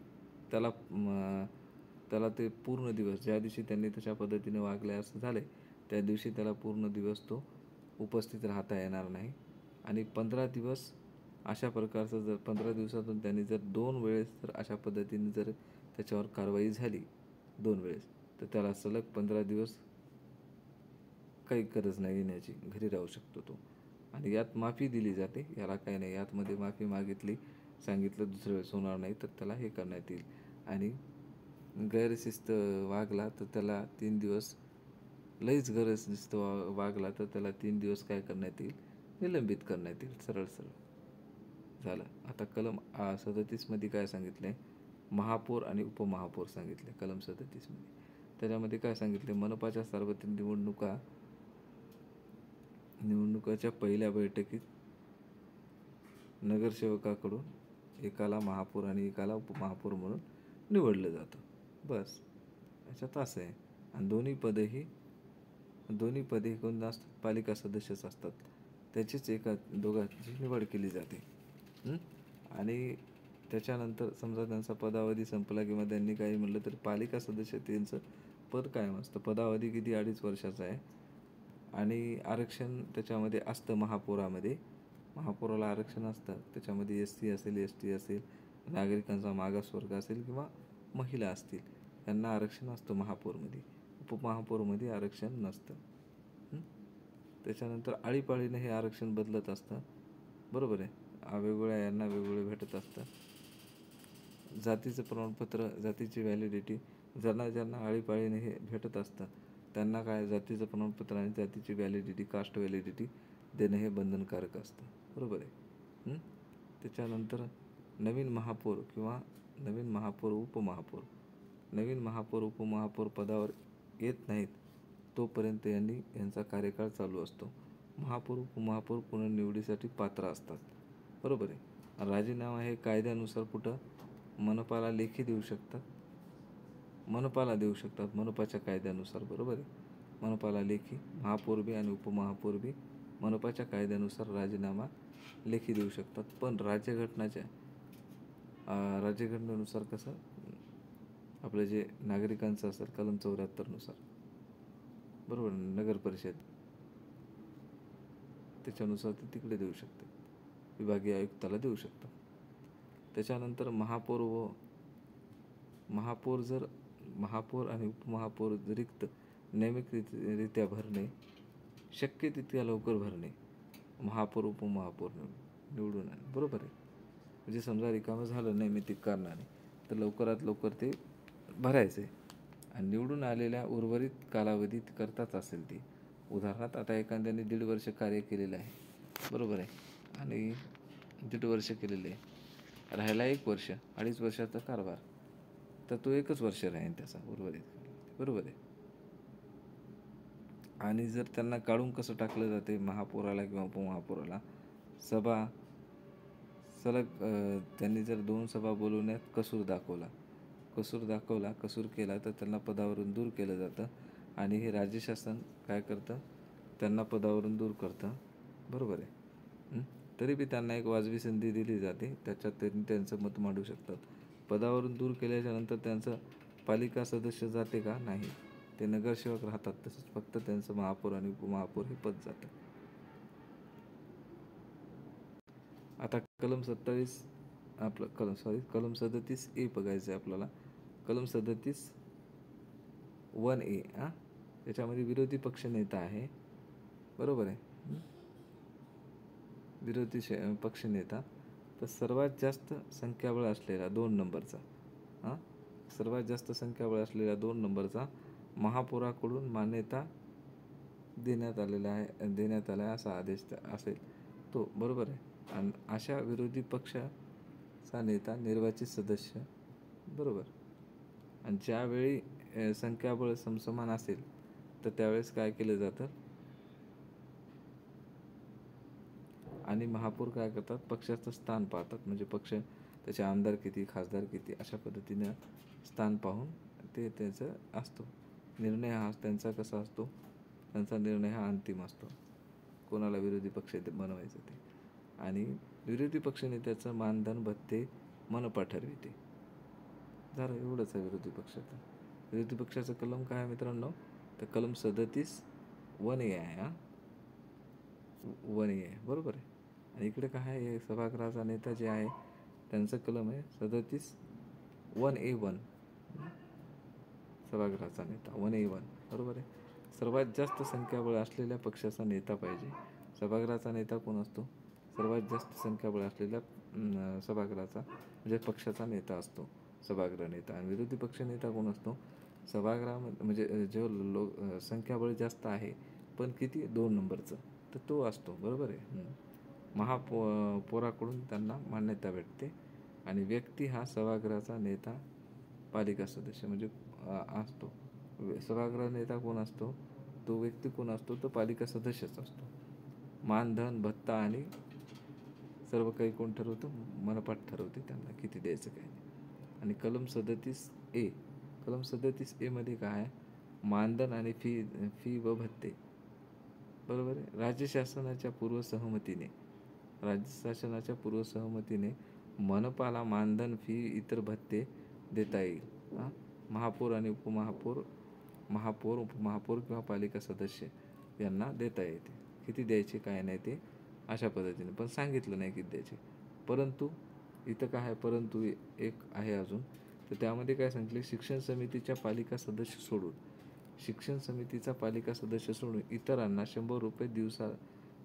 त्याला ते पूर्ण दिवस, ज्या दिवशी त्यांनी तशा पद्धतीने वागले असं झाले त्या दिवशी त्याला पूर्ण दिवस तो उपस्थित राहता येणार नाही. आणि 15 दिवस अशा प्रकारचं, जर 15 दिवसातून त्यांनी जर 2 वेळेस जर अशा पद्धतीने जर त्याच्यावर कारवाई झाली 2 वेळेस, तर त्याला सलग 15 दिवस काही गरज नाही येण्याची, घरी राहू शकतो तो. आणि यात माफी दिली जाते, याला काही नाही, यातमध्ये माफी मागितली, सांगितलं दुसऱ्या वेळेस होणार नाही तर त्याला हे करण्यात येईल. आणि गैरशिस्त वागला तर त्याला 3 दिवस, लईच गैरशिस्त वागला तर त्याला 3 दिवस काय करण्यात येईल, निलंबित करण्यात येईल, सरळ झालं. आता कलम 37 मध्ये काय सांगितले, महापौर आणि उपमहापौर सांगितले कलम 37 मध्ये. त्याच्यामध्ये काय सांगितले, मनपाच्या सार्वत्रिक निवडणुकाच्या पहिल्या बैठकीत नगरसेवकाकडून एकाला महापौर आणि एकाला उपमहापौर म्हणून निवडलं जातं, बस. याच्यात असं आहे. आणि दोन्ही पदे कोण असतात, पालिका सदस्यच असतात. त्याचीच एका दोघांची निवड केली जाते. आणि त्याच्यानंतर समजा त्यांचा पदावधी संपला किंवा त्यांनी काही म्हणलं तर पालिका सदस्यतेचं पद कायम असतं. पदावधी किती 2.5 वर्षाचा आहे. आणि आरक्षण त्याच्यामध्ये असतं महापौरामध्ये. महापौराला आरक्षण असतं. त्याच्यामध्ये SC असेल, ST असेल, नागरिकांचा मागासवर्ग असेल किंवा महिला असतील, यांना आरक्षण असतं महापौरमध्ये. उपमहापौरमध्ये आरक्षण नसतं. त्याच्यानंतर आळीपाळीनं हे आरक्षण बदलत असतं. बरोबर आहे. वेगवेगळ्या यांना वेगवेगळे भेटत असतं. जातीचं प्रमाणपत्र, जातीची व्हॅलिडिटी ज्यांना आळीपाळीने हे भेटत असतं त्यांना काय जातीचं प्रमाणपत्र आणि जातीची व्हॅलिडिटी, कास्ट व्हॅलिडिटी देणं हे बंधनकारक असतं. बरोबर आहे. त्याच्यानंतर नवीन महापौर किंवा नवीन महापौर उपमहापौर पदावर येत नाहीत तोपर्यंत यांचा कार्यकाळ चालू असतो. महापौर उपमहापौर पुनर्निवडीसाठी पात्र असतात. बरोबर आहे. राजीनामा हे कायद्यानुसार कुठं मनपाला लेखी देऊ शकतात. मनपाच्या कायद्यानुसार. बरोबर आहे. मनपाला लेखी, महापौर बी आणि उपमहापौर बी मनपाच्या कायद्यानुसार राजीनामा लेखी देऊ शकतात. पण राज्यघटनेनुसार कसं आपलं जे नागरिकांचं असेल कलम 74 नुसार, बरोबर, नगर परिषद त्याच्यानुसार ते तिकडे देऊ शकते, विभागीय आयुक्ताला देऊ शकतात. त्याच्यानंतर महापौर आणि उपमहापौर रिक्त नियमितरित्या भरणे, शक्य तितक्या लवकर भरणे, महापौर उपमहापौर निवडून आणणे. बरोबर आहे. म्हणजे समजा रिकामं झालं नैमित्तिक कारणाने तर लवकरात लवकर ते भरायचे आणि निवडून आलेल्या उर्वरित कालावधीत करताच असेल ती. उदाहरणार्थ आता एखाद्याने 1.5 वर्ष कार्य केलेलं आहे. बरोबर आहे. आणि 1.5 वर्ष केलेले आहे, राहायला 1 वर्ष, 2.5 वर्षाचा कारभार, तर तो 1च वर्ष राहील त्याचा उर्वरित. बरोबर आहे. आणि जर त्यांना काढून कसं टाकलं जाते महापौराला किंवा उपमहापौराला, त्यांनी जर 2 सभा बोलवण्यात कसूर केला तर त्यांना पदावरून दूर केलं जातं. आणि हे राज्य शासन काय करतं, त्यांना पदावरून दूर करतं. बरोबर आहे. तरी बी त्यांना एक वाजवी संधी दिली जाते, त्याच्यात त्यांनी त्यांचं मत मांडू शकतात. पदावरून दूर केल्याच्या नंतर त्यांचं पालिका सदस्य जाते का? नाही, ते नगरसेवक राहतात. तसंच फक्त त्यांचं महापौर आणि उपमहापौर हे पद जातं. आता कलम 37A बघायचं आहे आपल्याला. कलम 37(1)A याच्यामध्ये विरोधी पक्ष नेता आहे. बरोबर आहे. विरोधी पक्ष नेता तर सर्वात जास्त संख्याबळ असलेला 2 नंबरचा सर्वात जास्त संख्याबळ असलेला 2 नंबरचा महापौराकडून मान्यता देण्यात आला असा आदेश असेल तो. बरोबर आहे. आणि अशा विरोधी पक्षाचा नेता निर्वाचित सदस्य. बरोबर. आणि ज्यावेळी संख्याबळ समसमान असेल तर त्यावेळेस काय केलं जातं, आणि महापौर काय करतात, पक्षाचं स्थान पाहतात. म्हणजे पक्ष त्याचे आमदार किती, खासदार किती, अशा पद्धतीनं स्थान पाहून ते त्याचं असतो निर्णय. हा त्यांचा कसा असतो, त्यांचा निर्णय हा अंतिम असतो, कोणाला विरोधी पक्ष बनवायचं ते. आणि विरोधी पक्षनेत्याचं मानधन भत्ते मनपा ठरविते. झालं, एवढंच आहे विरोधी पक्षाचं. विरोधी पक्षाचं कलम काय आहे मित्रांनो, तर कलम 37(1)A आहे. 1A आहे. बरोबर आहे. आणि इकडे काय आहे, सभागृहाचा नेता जे आहे त्यांचं कलम आहे 37(1A1). सभागृहाचा नेता 1A1. बरोबर आहे. सर्वात जास्त संख्याबळ असलेल्या पक्षाचा नेता पाहिजे. सभागृहाचा नेता कोण असतो, सर्वात जास्त संख्याबळ असलेल्या सभागृहाचा म्हणजे पक्षाचा नेता असतो सभागृह नेता. आणि विरोधी पक्ष नेता कोण असतो, सभागृहामध्ये म्हणजे जो संख्याबळ जास्त आहे पण किती, 2 नंबरचं, तर तो असतो. बरोबर आहे. महापौराकडून त्यांना मान्यता भेटते. आणि व्यक्ती हा सभागृहाचा नेता, पालिका सदस्य म्हणजे असतो. सभागृह नेता कोण असतो, तो व्यक्ती कोण असतो, तो पालिका सदस्यच असतो. मानधन भत्ता आणि सर्व काही कोण ठरवतं, मनपात ठरवते त्यांना किती द्यायचं काय. आणि कलम 37A मध्ये काय आहे, मानधन आणि फी व भत्ते. बरोबर आहे. राज्य शासनाच्या पूर्वसहमतीने मनपाला मानधन, फी, इतर भत्ते देता येईल. महापौर आणि उपमहापौर किंवा पालिका सदस्य यांना देता येते. किती द्यायचे काय नाही ते अशा पद्धतीने, पण सांगितलं नाही किती द्यायचे. परंतु इथं काय आहे, परंतु एक आहे अजून. तर त्यामध्ये काय सांगितले, शिक्षण समितीचा पालिका सदस्य सोडून इतरांना 100 रुपये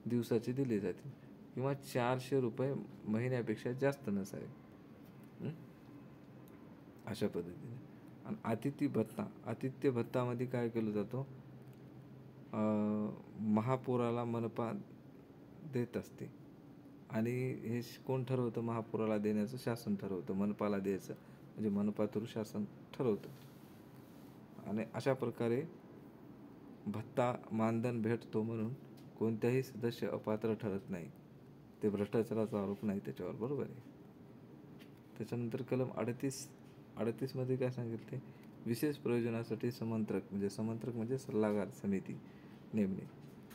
दिवसाचे दिले जातील किंवा 400 रुपये महिन्यापेक्षा जास्त नसावे. अशा पद्धतीने. आणि आतिथ्य भत्तामध्ये काय केलं जातो, महापौराला मनपा देत असते. आणि हे कोण ठरवतं, महापौराला देण्याचं शासन ठरवतं, मनपाला द्यायचं म्हणजे मनपा थ्रू शासन ठरवतं. आणि अशा प्रकारे भत्ता मानधन भेटतो म्हणून कोणत्याही सदस्य अपात्र ठरत नाही. ते भ्रष्टाचाराचा आरोप नाही त्याच्यावर. बरोबर आहे. त्याच्यानंतर कलम 38 मध्ये काय सांगितले, विशेष प्रयोजनासाठी समंत्रक म्हणजे सल्लागार समिती नेमणे.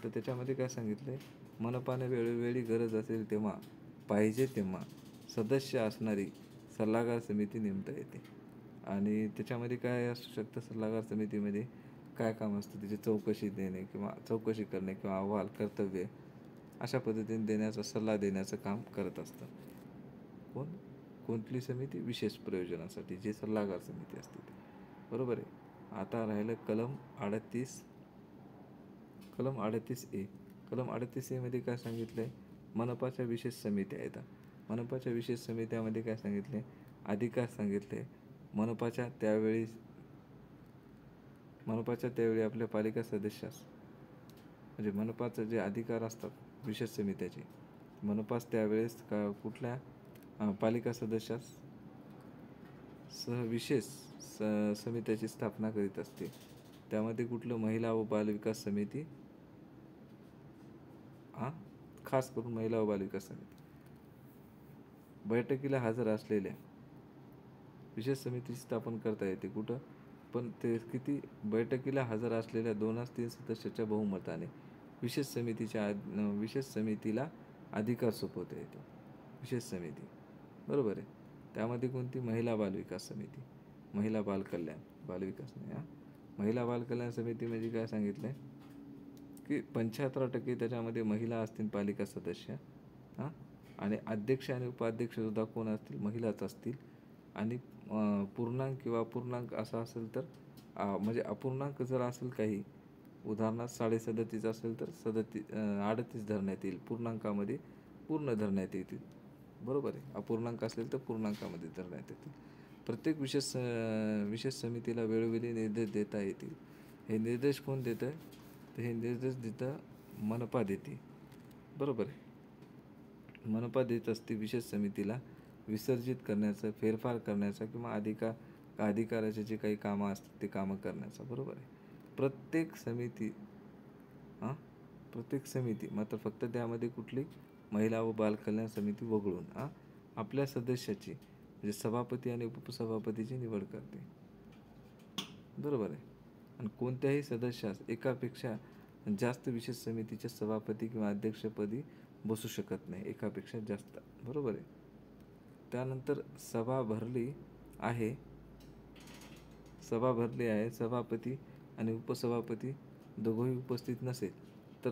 तर त्याच्यामध्ये काय सांगितले, मनपाने वेळोवेळी गरज असेल तेव्हा, पाहिजे तेव्हा सदस्य असणारी सल्लागार समिती नेमता येते. आणि त्याच्यामध्ये काय असू शकतं, सल्लागार समितीमध्ये काय काम असतं, त्याची चौकशी करणे किंवा अहवाल, कर्तव्य अशा पद्धतीने सल्ला देण्याचं काम करत असतं. कोणती समिती, विशेष प्रयोजनासाठी जे सल्लागार समिती असते ते. बरोबर आहे. आता राहिलं कलम 38 ए. कलम 38 ए मध्ये काय सांगितलंय, मनपाच्या विशेष समित्या येतात. मनपाच्या विशेष समित्यामध्ये काय सांगितले, अधिकार सांगितले. मनपाच्या त्यावेळी आपल्या पालिका सदस्यास म्हणजे मनपाचे जे अधिकार असतात विशेष समित्याचे, मनपास त्यावेळेस कुठल्या पालिका सदस्यास विशेष समित्याची स्थापना करीत असते. त्यामध्ये कुठलं, महिला व बालविकास समिती, खास करून महिला व बालविकास समिती. बैठकीला हजर असलेल्या विशेष समिती स्थापन करता येते कुठं, पण ते किती, बैठकीला हजर असलेल्या 2/3 सदस्याच्या बहुमताने विशेष समितीला अधिकार सोपवता येतो. विशेष समिती. बरोबर आहे. त्यामध्ये कोणती, महिला बालविकास समिती, महिला बालकल्याण समिती म्हणजे काय सांगितलंय की 75% त्याच्यामध्ये महिला असतील पालिका सदस्य. आणि अध्यक्ष आणि उपाध्यक्ष सुद्धा कोण असतील, महिलाच असतील. आणि पूर्णांक किंवा अपूर्णांक असा असेल तर म्हणजे अपूर्णांक जर असेल काही, उदाहरणार्थ 37.5 असेल तर 38 धरण्यात येईल, पूर्णांकामध्ये पूर्ण धरण्यात येतील. बरोबर आहे. अपूर्णांक असेल तर पूर्णांकामध्ये धरण्यात येतील. प्रत्येक विशेष समितीला वेळोवेळी निर्देश देता येतील. हे निर्देश कोण देतं, तर हे निर्देश देतं मनपा देते. बरोबर आहे. मनपा देत असते विशेष समितीला विसर्जित करण्याचं, फेरफार करण्याचा किंवा अधिकाराचे जे काही कामं असतात ते कामं करण्याचा. बरोबर आहे. प्रत्येक समिती मात्र फक्त त्यामध्ये कुठली, महिला व बालकल्याण समिती वगळून आपल्या सदस्याची म्हणजे सभापती आणि उपसभापतीची निवड करते. बरोबर आहे. आणि कोणत्याही सदस्यास एकापेक्षा जास्त विशेष समितीच्या सभापती किंवा अध्यक्षपदी बसू शकत नाही, एकापेक्षा जास्त. बरोबर आहे. त्यानंतर सभा भरली आहे, सभापती आणि उपसभापती दोघंही उपस्थित नसेल तर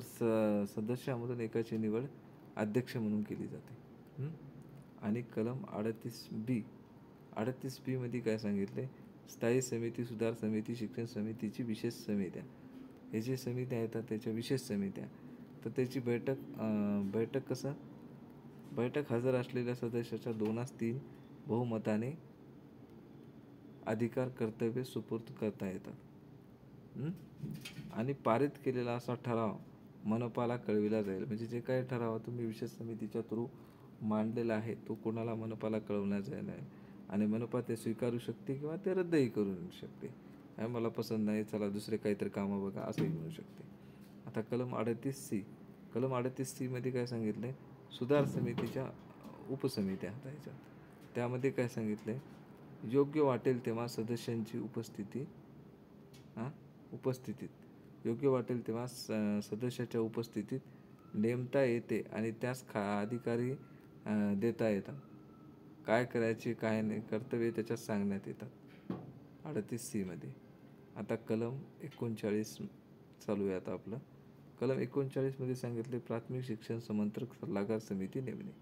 सदस्यामधून एकाची निवड अध्यक्ष म्हणून केली जाते. आणि कलम 38 बी मध्ये काय सांगितले, स्थायी समिती, सुधार समिती, शिक्षण समितीची विशेष समित्या, हे जे समित्या येतात त्याच्या विशेष समित्या. तर त्याची बैठक हजर असलेल्या सदस्याच्या 2/3 बहुमताने अधिकार, कर्तव्य सुपूर्द करता येतात. आणि पारित केलेला असा ठराव मनपाला कळविला जाईल. म्हणजे जे काही ठराव तुम्ही विशेष समितीच्या थ्रू मांडलेला आहे तो कोणाला, मनपाला कळवण्यात जाईल आहे. आणि मनपा ते स्वीकारू शकते किंवा ते रद्दही करू शकते. मला पसंत नाही, चला दुसरे काहीतरी कामं बघा, असंही म्हणू शकते. आता कलम 38C मध्ये काय सांगितलंय, सुधार समितीच्या उपसमित्या त्याच्यात. त्यामध्ये काय सांगितलंय, योग्य वाटेल तेव्हा सदस्यांची उपस्थिती उपस्थितीत योग्य वाटेल तेव्हा सदस्याच्या उपस्थितीत नेमता येते आणि त्यास अधिकारी देता येतात. काय करायचे काय नाही कर्तव्ये त्याच्यात सांगण्यात येतात. 38C मध्ये. आता कलम 39 चालू आहे आता आपलं. कलम 39 मध्ये सांगितले प्राथमिक शिक्षण समंत्रक सल्लागार समिती नेमणे.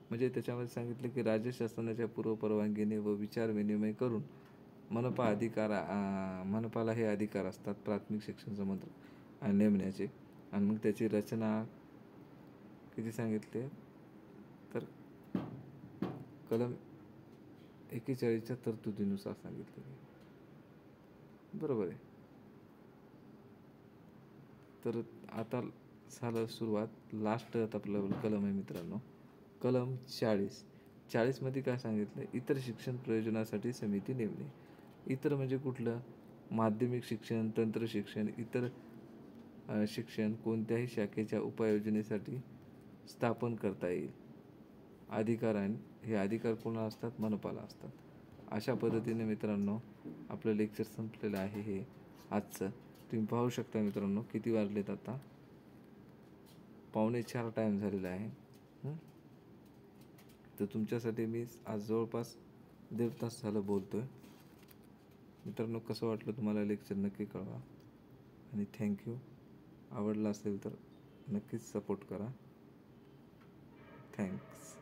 म्हणजे त्याच्यामध्ये सांगितले की राज्य शासनाच्या पूर्व परवानगीने व विचार विनिमय करून मनपाला हे अधिकार असतात प्राथमिक शिक्षण समंत्रक नेमण्याचे. आणि मग त्याची रचना किती सांगितले तर कलम 41च्या तरतुदीनुसार सांगितले. बरोबर आहे. तर आता झालं सुरुवात. लास्ट आपलं कलम आहे मित्रांनो, कलम 40 मध्ये काय सांगितलं, इतर शिक्षण प्रयोजनासाठी समिती नेमणे. इतर म्हणजे कुठलं, माध्यमिक शिक्षण, तंत्र शिक्षण, इतर शिक्षण कोणत्याही शाखेच्या उपाययोजनेसाठी स्थापन करता येईल. हे अधिकार कोणाला असतात, मनपाला असतात. अशा पद्धतीने मित्रांनो आपलं लेक्चर संपलेलं आहे हे आजचं. तुम्ही पाहू शकता मित्रांनो किती वाजलेत आता, 3:45 टाईम झालेला आहे. तर तुमच्यासाठी मी आज जवळपास 1.5 तास झालं बोलतोय. मित्रांनो कसं वाटलं तुम्हाला लेक्चर नक्की कळवा आणि थँक्यू. आवडलं असेल तर नक्कीच सपोर्ट करा. थँक्स.